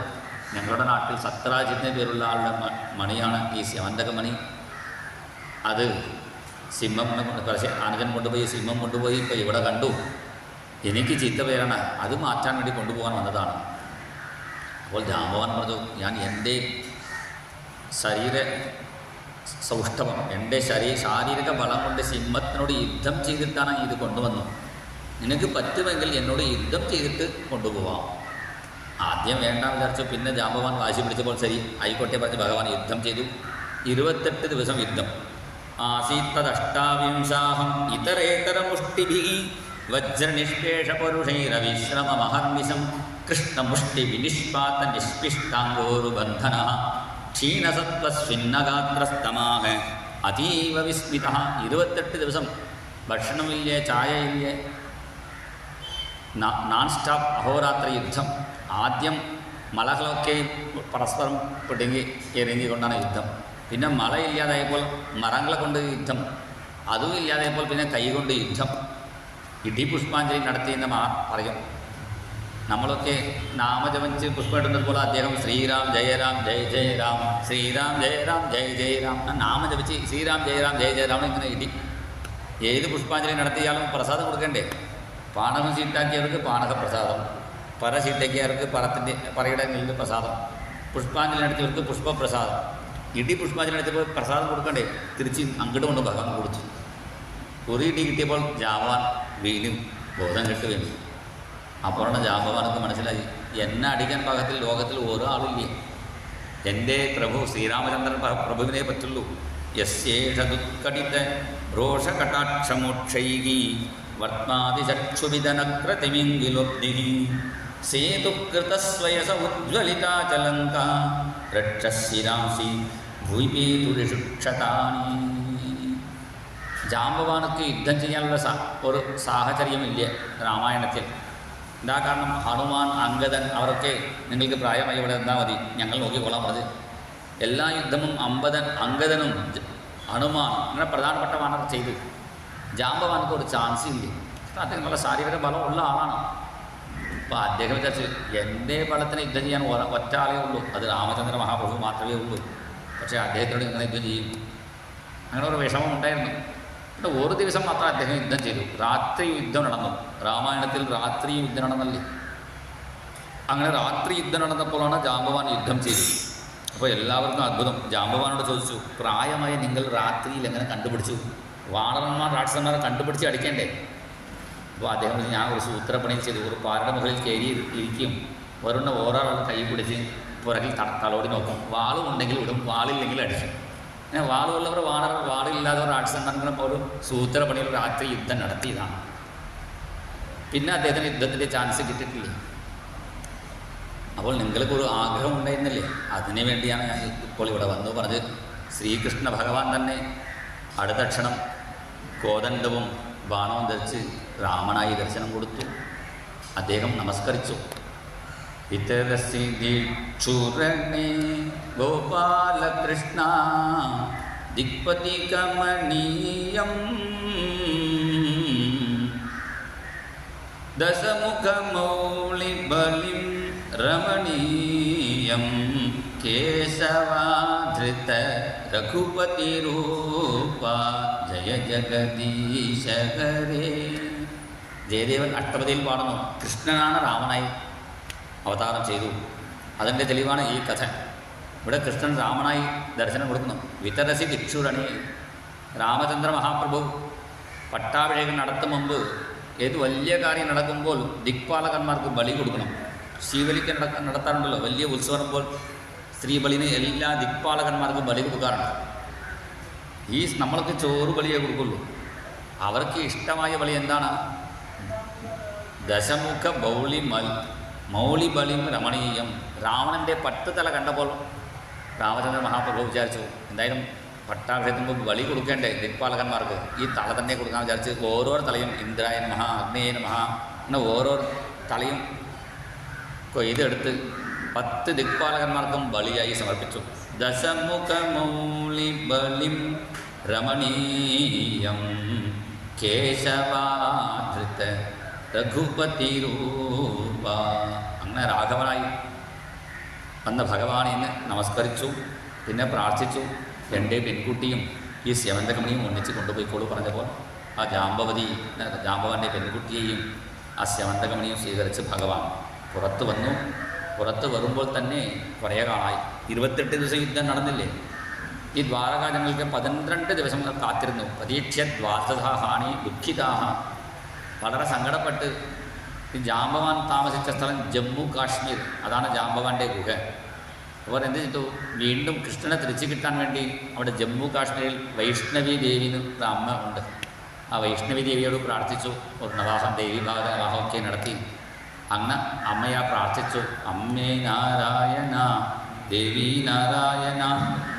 ഞങ്ങളുടെ നാട്ടിൽ സത്യരാജിൻ്റെ പേരുള്ള ആളുടെ മണിയാണ് ഈ സ്യമന്തകമണി. അത് സിംഹം അനുജൻ കൊണ്ടുപോയി, സിംഹം കൊണ്ടുപോയി, ഇപ്പോൾ ഇവിടെ കണ്ടു. എനിക്ക് ചീത്ത പേരാണ്, അത് മാറ്റാൻ വേണ്ടി കൊണ്ടുപോകാൻ വന്നതാണ്. അപ്പോൾ ജാമ്പവാൻ പറഞ്ഞു, ഞാൻ എൻ്റെ ശരീര സൗഷ്ഠവം, എൻ്റെ ശാരീരിക ബലം കൊണ്ട് സിംഹത്തിനോട് യുദ്ധം ചെയ്തിട്ടാണ് ഇത് കൊണ്ടുവന്നത്. നിനക്ക് പറ്റുമെങ്കിൽ എന്നോട് യുദ്ധം ചെയ്തിട്ട് കൊണ്ടുപോവാം. ആദ്യം വേണ്ട വിചാരിച്ചു. പിന്നെ ജാമ്പവാൻ വാശി പിടിച്ചപ്പോൾ ശരി ആയിക്കോട്ടെ പറഞ്ഞ് ഭഗവാൻ യുദ്ധം ചെയ്തു. 28 ദിവസം യുദ്ധം. ആസീത്തദഷ്ടാവിംശാഹം ഇതരേതരമുഷ്ടിഭിः വജ്രനിഷ്പേഷപരുഷൈരവിശ്രമമഹർനിശം കൃഷ്ണമുഷ്ടിവിനിഷ്പാത നിഷ്പിഷ്ടാംഗോരുബന്ധനഃ ക്ഷീണസത്വസ്വിന്നഗാത്രസ്തമാഹ അതീവ വിസ്മിതഃ. 28 ദിവസം ഭക്ഷണമില്ല, ചായയില്ല, നോൺ സ്റ്റോപ്പ് അഹോരാത്ര യുദ്ധം. ആദ്യം മലകളൊക്കെ പരസ്പരം പിടുങ്ങി എറിഞ്ഞുകൊണ്ടാണ് യുദ്ധം. പിന്നെ മലയില്ലാതായപ്പോൾ മരങ്ങളെ കൊണ്ട് യുദ്ധം, അതും ഇല്ലാതായപ്പോൾ പിന്നെ കൈകൊണ്ട് യുദ്ധം. ഇടിപുഷ്പാഞ്ജലി നടത്തിയെന്ന് പറയും. നമ്മളൊക്കെ നാമജപിച്ച് പുഷ്പമിടുന്നത് പോലെ അദ്ദേഹം ശ്രീരാം ജയരാം ജയ ജയ രാം, ശ്രീരാം ജയരാം ജയ ജയ രാം നാമജപിച്ച് ശ്രീരാം ജയരാം ജയ ജയ രാം ഇങ്ങനെ ഇടി. ഏത് പുഷ്പാഞ്ജലി നടത്തിയാലും പ്രസാദം കൊടുക്കണ്ടേ? പാനകം ചീട്ടാക്കിയവർക്ക് പാനകപ്രസാദം, പറ ചീട്ടാക്കിയവർക്ക് പറയുടെ നെല്ല് പ്രസാദം, പുഷ്പാഞ്ജലി നടത്തിയവർക്ക് പുഷ്പപ്രസാദം. ഇടി പുഷ്പാഞ്ജലി നടത്തിയപ്പോൾ പ്രസാദം കൊടുക്കണ്ടേ? തിരിച്ച് അങ്ങോട്ട് കൊണ്ട് ഭഗവാൻ കൊടുത്തു. ഒരു ഇടി കിട്ടിയപ്പോൾ ജാമ്പവാൻ വീണും ബോധം കെട്ട് വീണു. അപ്പോഴാണ് ജാമ്പവാനൊക്കെ മനസ്സിലായി, എന്നെ അടിക്കാൻ പാകത്തിൽ ലോകത്തിൽ ഓരോ ആളില്ലേ. എൻ്റെ പ്രഭു ശ്രീരാമചന്ദ്രൻ പ്രഭുവിനെ പറ്റുള്ളൂ. യസ്യേഷ ദുഃഖടിത രോഷകടാക്ഷമോക്ഷൈകി വർത്മാതിചക്ഷുവിതനക്രതിമിംഗിലോബ്ധിഃ സേതുകൃതസ്വയസ ഉജ്ജ്വലിതാചലങ്ക രക്ഷശിരാംസി ഭൂപേതുരിഷുക്ഷതാനി. ജാമ്പവാനക്ക് യുദ്ധം ചെയ്യാനുള്ള ഒരു സാഹചര്യമില്ല രാമായണത്തിൽ. എന്താ കാരണം? ഹനുമാൻ, അങ്കദൻ അവരൊക്കെ നിങ്ങൾക്ക് പ്രായമായി ഇവിടെ എന്താ മതി, ഞങ്ങൾ നോക്കിക്കൊള്ളാൻ പറഞ്ഞത്. എല്ലാ യുദ്ധവും അങ്കദനും ഹനുമാൻ അങ്ങനെ പ്രധാനപ്പെട്ട വാനർ ചെയ്തു. ജാമ്പവാനക്ക് ഒരു ചാൻസ് ഇല്ല. അദ്ദേഹം നല്ല ശാരീരിക ബലമുള്ള ആളാണ്. അപ്പോൾ അദ്ദേഹം വിചാരിച്ച് എൻ്റെ ബലത്തിന് യുദ്ധം ചെയ്യാൻ ഒറ്റ ആളേ ഉള്ളൂ, അത് രാമചന്ദ്ര മഹാപ്രഭു മാത്രമേ ഉള്ളൂ. പക്ഷേ അദ്ദേഹത്തോട് ഇങ്ങനെ യുദ്ധം ചെയ്യും, അങ്ങനെ ഒരു വിഷമം ഉണ്ടായിരുന്നു. പിന്നെ ഒരു ദിവസം മാത്രം അദ്ദേഹം യുദ്ധം ചെയ്തു. രാത്രി യുദ്ധം നടന്നു. രാമായണത്തിൽ രാത്രി യുദ്ധം നടന്നല്ലേ. അങ്ങനെ രാത്രി യുദ്ധം നടന്നപ്പോഴാണ് ജാമ്പവാൻ യുദ്ധം ചെയ്തത്. അപ്പോൾ എല്ലാവർക്കും അത്ഭുതം. ജാമ്പവാനോട് ചോദിച്ചു, പ്രായമായ നിങ്ങൾ രാത്രിയിൽ എങ്ങനെ കണ്ടുപിടിച്ചു? വാനരന്മാർ രാക്ഷസന്മാരെ കണ്ടുപിടിച്ച് അടിക്കേണ്ടേ? അപ്പോൾ അദ്ദേഹം ഞാൻ ഒരു സൂത്രപ്പണി ചെയ്തു. ഒരു പാറയുടെ മുകളിൽ കയറി ഇരിക്കും, വരുന്ന ഓരോരാൾ കൈ പിടിച്ച് പുറകിൽ തലോടി നോക്കും. വാളുണ്ടെങ്കിൽ വിടും, വാളില്ലെങ്കിൽ അടിക്കും. അങ്ങനെ വാളുള്ളവർ വാനർ, വാളില്ലാത്തവർ രാക്ഷസന്മാർ ഒരു സൂത്രപ്പണിയിൽ രാത്രി യുദ്ധം നടത്തിയതാണ്. പിന്നെ അദ്ദേഹത്തിന് യുദ്ധത്തിൻ്റെ ചാൻസ് കിട്ടിയിട്ടില്ല. അപ്പോൾ നിങ്ങൾക്കൊരു ആഗ്രഹം ഉണ്ടായിരുന്നില്ലേ, അതിനു വേണ്ടിയാണ് ഞാൻ ഇപ്പോൾ ഇവിടെ വന്നു പറഞ്ഞത്. ശ്രീകൃഷ്ണ ഭഗവാൻ തന്നെ അടുത്ത ക്ഷണം കോദണ്ഡവും ബാണവും ധരിച്ച് രാമനായി ദർശനം കൊടുത്തു. അദ്ദേഹം നമസ്കരിച്ചു. ഇതരസിക്ഷുരണേ ഗോപാലകൃഷ്ണ ദിക്പതി കമനീയം ദശമുഖമൗളിബലിം രമണീയം കേശവാധൃത രഘുപതിരൂപ ജയ ജഗദീശ ഹരേ. ജയദേവൻ അഷ്ടപതിയിൽ പാടുന്നു, കൃഷ്ണനാണ് രാമനായി അവതാരം ചെയ്തു. അതിൻ്റെ തെളിവാണ് ഈ കഥ. ഇവിടെ കൃഷ്ണൻ രാമനായി ദർശനം കൊടുക്കുന്നു. വിതരസി ദിക്ഷുരണി, രാമചന്ദ്ര മഹാപ്രഭു പട്ടാഭിഷേകം നടത്തും മുമ്പ് ഏത് വലിയ കാര്യം നടക്കുമ്പോൾ ദിക്പാലകന്മാർക്ക് ബലി കൊടുക്കണം. ശ്രീബലിക്ക് നടത്താറുണ്ടല്ലോ വലിയ ഉത്സവം പോലെ. സ്ത്രീബലിന് എല്ലാ ദിക്പാലകന്മാർക്കും ബലി കൊടുക്കാറുണ്ട്. നമ്മൾക്ക് ചോറ് ബലിയേ കൊടുക്കുള്ളൂ. അവർക്ക് ഇഷ്ടമായ ബലി എന്താണ്? ദശമുഖ മൗളിബലിം രമണീയം. രാവണൻ്റെ പട്ടുതല കണ്ടപ്പോൾ രാമചന്ദ്ര മഹാപ്രഭു വിചാരിച്ചു, എന്തായാലും പട്ടാഭിഷേകത്തിന് മുമ്പ് ബലി കൊടുക്കേണ്ടേ ദിക്പാലകന്മാർക്ക്, ഈ തല തന്നെ കൊടുക്കാൻ വിചാരിച്ച് ഓരോ തലയും ഇന്ദ്രായൻ മഹാ, അഗ്നേയൻ മഹാ, അങ്ങനെ ഓരോ തലയും കൊയ്തെടുത്ത് 10 ദിക്പാലകന്മാർക്കും ബലിയായി സമർപ്പിച്ചു. ദശമുഖ മൗളിബലിം രമണീയം കേശവാധൃത രഘുപതിരൂപ. അങ്ങനെ രാഘവനായി വന്ന ഭഗവാനെ നമസ്കരിച്ചു. പിന്നെ പ്രാർത്ഥിച്ചു, എൻ്റെ പെൺകുട്ടിയും ഈ സ്യമന്തകമണിയും ഒന്നിച്ച് കൊണ്ടുപോയിക്കോളൂ പറഞ്ഞപ്പോൾ ആ ജാമ്പവാൻ്റെ പെൺകുട്ടിയെയും ആ സ്യമന്തകമണിയും സ്വീകരിച്ച് ഭഗവാൻ പുറത്തു വന്നു. പുറത്ത് വരുമ്പോൾ തന്നെ കുറേ കാലമായി. 28 ദിവസം യുദ്ധം നടന്നില്ലേ. ഈ ദ്വാരകാജനങ്ങൾക്ക് 12 ദിവസം കാത്തിരുന്നു. പ്രതീക്ഷ്യ ദ്വാദശാഹാനി ദുഃഖിതാഹ. വളരെ സങ്കടപ്പെട്ട് ഈ ജാമ്പവാൻ താമസിച്ച സ്ഥലം ജമ്മു കാശ്മീർ, അതാണ് ജാമ്പവാൻ്റെ ഗുഹ. അവർ എന്ത് ചെയ്തു? വീണ്ടും കൃഷ്ണനെ തിരിച്ചു കിട്ടാൻ വേണ്ടി അവിടെ ജമ്മു കാശ്മീരിൽ വൈഷ്ണവി ദേവി എന്നൊരു അമ്മ ഉണ്ട്. ആ വൈഷ്ണവി ദേവിയോട് പ്രാർത്ഥിച്ചു. ഒരു നവാഹം ദേവീഭാഗ നവാഹമൊക്കെ നടത്തി. അങ്ങ് അമ്മയാ പ്രാർത്ഥിച്ചു. അമ്മേ നാരായണ, ദേവി നാരായണ,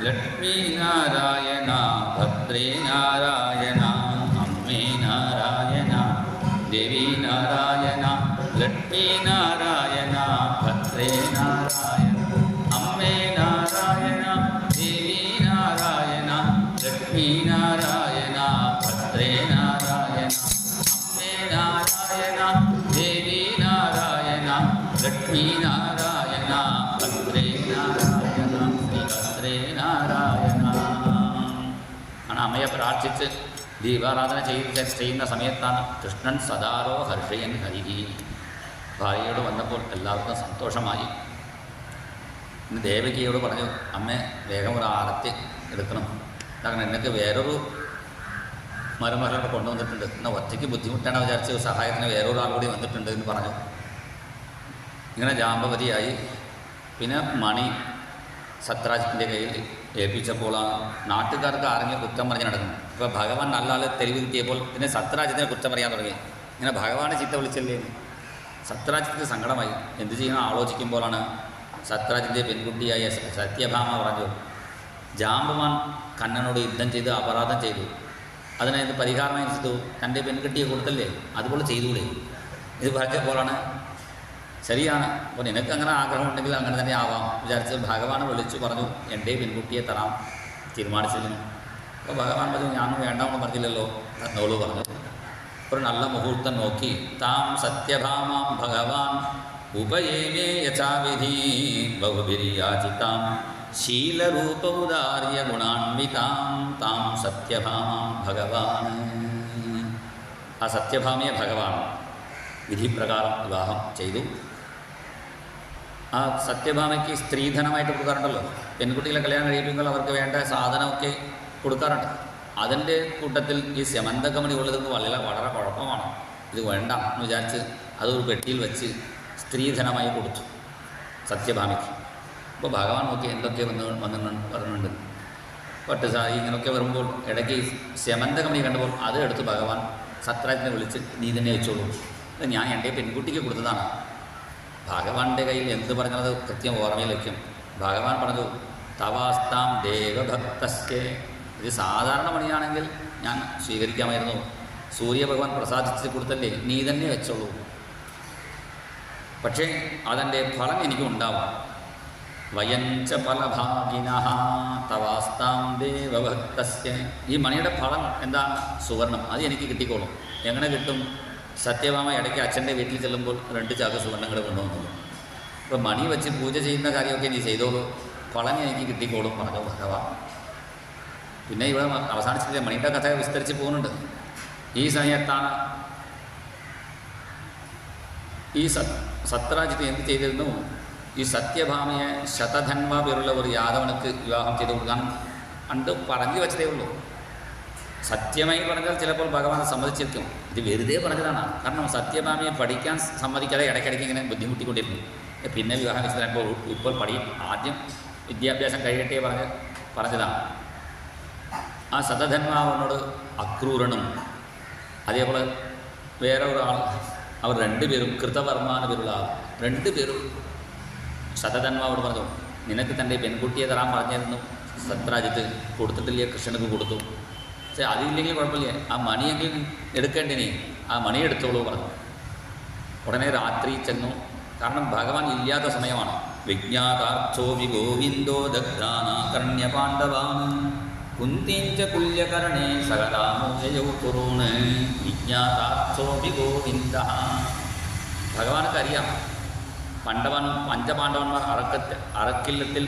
ലക്ഷ്മി നാരായണ, ഭദ്രേ നാരായണ. അമ്മേ നാരായണ, ദേവി നാരായണ, ലക്ഷ്മി നാരായണ, ഭദ്രേ നാരായണ. അമ്മേ നാരായണ, ദേവി നാരായണ, ലക്ഷ്മി നാരായണ, ഭദ്രേ നാരായണ. അമ്മേ നാരായണ, ദേവി നാരായണ, ലക്ഷ്മി നാരായണ, ഭദ്രേ നാരായണ, ശ്രീഭദ്രേ നാരായണ. ആണ് അമ്മയെ പ്രാർത്ഥിച്ച് ദീപാരാധന ചെയ്യുന്ന സമയത്താണ് കൃഷ്ണൻ സദാരോ ഹർഷയൻ ഹരിഹി. ഭാര്യയോട് വന്നപ്പോൾ എല്ലാവർക്കും സന്തോഷമായി. ഇന്ന് ദേവകിയോട് പറഞ്ഞു, അമ്മേ വേഗം ഒരു ആരത്തി എടുക്കണം, കാരണം എന്നൊക്കെ വേറൊരു മരുമകളൊക്കെ കൊണ്ടുവന്നിട്ടുണ്ട്, എന്നാൽ ഒറ്റയ്ക്ക് ബുദ്ധിമുട്ടാണ് വിചാരിച്ച് സഹായത്തിന് വേറൊരാൾ കൂടി വന്നിട്ടുണ്ട് എന്ന് പറഞ്ഞു. ഇങ്ങനെ ജാമ്പവതിയായി. പിന്നെ മണി സത്രാജിത്തിൻ്റെ കയ്യിൽ ഏൽപ്പിച്ചപ്പോഴാണ് നാട്ടുകാർക്ക് ആരെങ്കിലും കുറ്റം പറഞ്ഞ് നടക്കുന്നു. ഇപ്പോൾ ഭഗവാൻ നല്ല ആൾ തെളിവ് കിട്ടിയപ്പോൾ പിന്നെ സത്രാജിത്തിനെ കുറ്റം പറയാൻ തുടങ്ങി. ഇങ്ങനെ ഭഗവാനെ ചീത്ത വിളിച്ചല്ലേ. സത്രാജിത്തിന് സങ്കടമായി. എന്ത് ചെയ്യണം ആലോചിക്കുമ്പോഴാണ് സത്രാജിൻ്റെ പെൺകുട്ടിയായ സത്യഭാമ പറഞ്ഞു, ജാമ്പവാൻ കണ്ണനോട് യുദ്ധം ചെയ്ത് അപരാധം ചെയ്തു, അതിനത് പരിഹാരം ചെയ്തു, തൻ്റെ പെൺകുട്ടിയെ കൊടുത്തല്ലേ, അതുപോലെ ചെയ്തുകൂടെ. ഇത് പറഞ്ഞപ്പോഴാണ് ശരിയാണ്, അപ്പോൾ നിനക്ക് അങ്ങനെ ആഗ്രഹമുണ്ടെങ്കിൽ അങ്ങനെ തന്നെ ആവാം വിചാരിച്ച് ഭഗവാനെ വിളിച്ചു പറഞ്ഞു, എൻ്റെ പെൺകുട്ടിയെ തരാം തീരുമാനിച്ചിരുന്നു. അപ്പോൾ ഭഗവാൻ പറഞ്ഞു, ഞാനും വേണ്ടാമെന്ന് പറഞ്ഞില്ലല്ലോ എന്നോളൂ പറഞ്ഞു. ഒരു നല്ല മുഹൂർത്തം നോക്കി താം സത്യഭാമാം ഭഗവാൻ ഉപയേമേ യഥാവിധി ബഹുഭിര്യാചിതാം ശീലരൂപൗദാര്യ ഗുണാൻവിതാം താം സത്യഭാമാം ഭഗവാൻ. ആ സത്യഭാമയെ ഭഗവാൻ വിധിപ്രകാരം വിവാഹം ചെയ്തു. ആ സത്യഭാമയ്ക്ക് സ്ത്രീധനമായിട്ട് കൊടുക്കാറുണ്ടല്ലോ. പെൺകുട്ടികളെ കല്യാണം കഴിയുമ്പോൾ അവർക്ക് വേണ്ട സാധനമൊക്കെ കൊടുക്കാറുണ്ട്. അതിൻ്റെ കൂട്ടത്തിൽ ഈ സ്യമന്തകമണി ഉള്ളതെന്ന് വളരെ കുഴപ്പമാണ്, ഇത് വേണ്ട എന്ന് വിചാരിച്ച് അതൊരു പെട്ടിയിൽ വെച്ച് സ്ത്രീധനമായി കൊടുത്തു സത്യഭാമയ്ക്ക്. അപ്പോൾ ഭഗവാൻ നോക്കി എന്തൊക്കെ പറഞ്ഞുണ്ട്. പട്ടുസാരി ഇങ്ങനെയൊക്കെ വരുമ്പോൾ ഇടയ്ക്ക് സ്യമന്തകമണി കണ്ടപ്പോൾ അത് എടുത്ത് ഭഗവാൻ സത്രാജിനെ വിളിച്ച്, നീ തന്നെ വെച്ചോളൂ, ഞാൻ എൻ്റെ പെൺകുട്ടിക്ക് കൊടുത്തതാണ്. ഭഗവാന്റെ കയ്യിൽ എന്ത് പറഞ്ഞത് കൃത്യം ഓർമ്മയിൽ വയ്ക്കും. ഭഗവാൻ പറഞ്ഞു, തവാസ്താം ദേവഭക്തസ്യ, ഇത് സാധാരണ മണിയാണെങ്കിൽ ഞാൻ സ്വീകരിക്കാമായിരുന്നു, സൂര്യഭഗവാൻ പ്രസാദിച്ച് കൊടുത്തല്ലേ, നീ തന്നെ വെച്ചോളൂ, പക്ഷേ അതിൻ്റെ ഫലം എനിക്കുണ്ടാവാം. വയഞ്ച ഫലഭാഗിനഃ തവാസ്താം ദേവഭക്തസ്യ, ഈ മണിയുടെ ഫലം എന്താണ്? സുവർണം, അത് എനിക്ക് കിട്ടിക്കോളും. എങ്ങനെ കിട്ടും? സത്യഭാമ ഇടയ്ക്ക് അച്ഛൻ്റെ വീട്ടിൽ ചെല്ലുമ്പോൾ 2 ചാക്ക് സുവർണ്ണങ്ങൾ കൊണ്ടുവന്നു. ഇപ്പോൾ മണി വെച്ച് പൂജ ചെയ്യുന്ന കാര്യമൊക്കെ നീ ചെയ്തോളൂ, ഫലം എനിക്ക് കിട്ടിക്കോളും പറഞ്ഞു ഭഗവാൻ. പിന്നെ ഇവിടെ അവസാനിച്ചില്ല, മണിയുടെ കഥ വിസ്തരിച്ച് പോകുന്നുണ്ട്. ഈ സമയത്താണ് ഈ സത്രാജിത്ത് എന്ത് ചെയ്തിരുന്നു? ഈ സത്യഭാമയെ ശതധന്മ പേരുള്ള ഒരു യാദവനക്ക് വിവാഹം ചെയ്ത് കൊടുക്കാൻ പണ്ട് പറഞ്ഞു വെച്ചതേ ഉള്ളൂ. സത്യമായി പറഞ്ഞാൽ ചിലപ്പോൾ ഭഗവാൻ സമ്മതിച്ചിരിക്കും, ഇത് വെറുതെ പറഞ്ഞതാണ്. കാരണം സത്യഭാമയെ പഠിക്കാൻ സമ്മതിക്കാതെ ഇടയ്ക്കിടയ്ക്ക് ഇങ്ങനെ ബുദ്ധിമുട്ടിക്കൊണ്ടിരുന്നു. പിന്നെ വിവാഹം വെച്ചപ്പോൾ ഇപ്പോൾ ആദ്യം വിദ്യാഭ്യാസം കഴിയട്ടെ പറഞ്ഞതാണ്. ആ ശതധന്മാവനോട് അക്രൂരനും അതേപോലെ വേറെ ഒരാൾ, അവർ 2 പേരും കൃതവർമ്മ എന്ന പേരുള്ള ആൾ, 2 പേരും ശതധന്മാവോട് പറഞ്ഞു, നിനക്ക് തൻ്റെ പെൺകുട്ടിയെ തരാൻ പറഞ്ഞിരുന്നു സത്രാജിത്ത്, കൊടുത്തിട്ടില്ലേ, കൃഷ്ണനക്ക് കൊടുത്തു, പക്ഷേ അതില്ലെങ്കിൽ കുഴപ്പമില്ല, ആ മണിയെങ്കിലും എടുക്കേണ്ടിനി, ആ മണി എടുത്തോളൂ പറഞ്ഞു. ഉടനെ രാത്രി ചെന്നു, കാരണം ഭഗവാൻ ഇല്ലാത്ത സമയമാണ്. വിജ്ഞാതാർത്ഥോ വി ഗോവിന്ദോ ദഗ്ധാനാകർണ്യ പാണ്ഡവാൻ കുന്തിഞ്ച കുല്യകരണേ സഹരാമോജയൗ കുറൂണ് വിജ്ഞാതാർത്ഥോ വി ഗോവിന്ദ. ഭഗവാനൊക്കെ അറിയാം, പഞ്ചപാണ്ഡവന്മാർ അറക്കില്ലത്തിൽ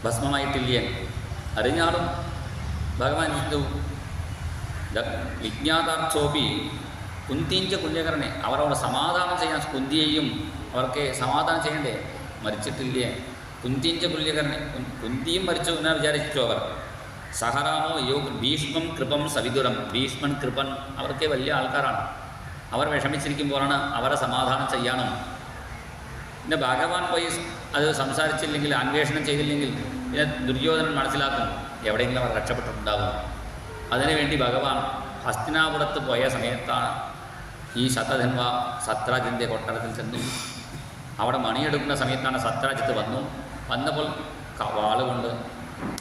ഭസ്മമായിട്ടില്ലേ, അറിഞ്ഞാലും ഭഗവാൻ എന്തു വിജ്ഞാതാർത്ഥോപി കുന്തിഞ്ച കുല്യകരണേ, അവരവിടെ സമാധാനം ചെയ്യാൻ, കുന്തിയെയും അവർക്ക് സമാധാനം ചെയ്യണ്ടേ, മരിച്ചിട്ടില്ലേ, കുന്തിഞ്ച കുല്യകർണി, കുന്തിയും മരിച്ചു എന്നാ വിചാരിച്ചു അവർ. സഹറാമോ ഭീഷ്മം കൃപം സവിതുരം. ഭീഷ്മൻ കൃപൻ അവർക്ക് വലിയ ആൾക്കാരാണ്. അവർ വിഷമിച്ചിരിക്കുമ്പോഴാണ് അവരെ സമാധാനം ചെയ്യാനും. പിന്നെ ഭഗവാൻ പോയി അത് സംസാരിച്ചില്ലെങ്കിൽ, അന്വേഷണം ചെയ്തില്ലെങ്കിൽ പിന്നെ ദുര്യോധനൻ മനസ്സിലാക്കും എവിടെയെങ്കിലും അവർ രക്ഷപ്പെട്ടിട്ടുണ്ടാകും. അതിനുവേണ്ടി ഭഗവാൻ ഹസ്തിനാപുരത്ത് പോയ സമയത്താണ് ഈ ശതധന്വ സത്രാജിൻ്റെ കൊട്ടാരത്തിൽ ചെന്നു. അവിടെ മണിയെടുക്കുന്ന സമയത്താണ് സത്രാജിത്ത് വന്നു. വന്നപ്പോൾ വാളുകൊണ്ട്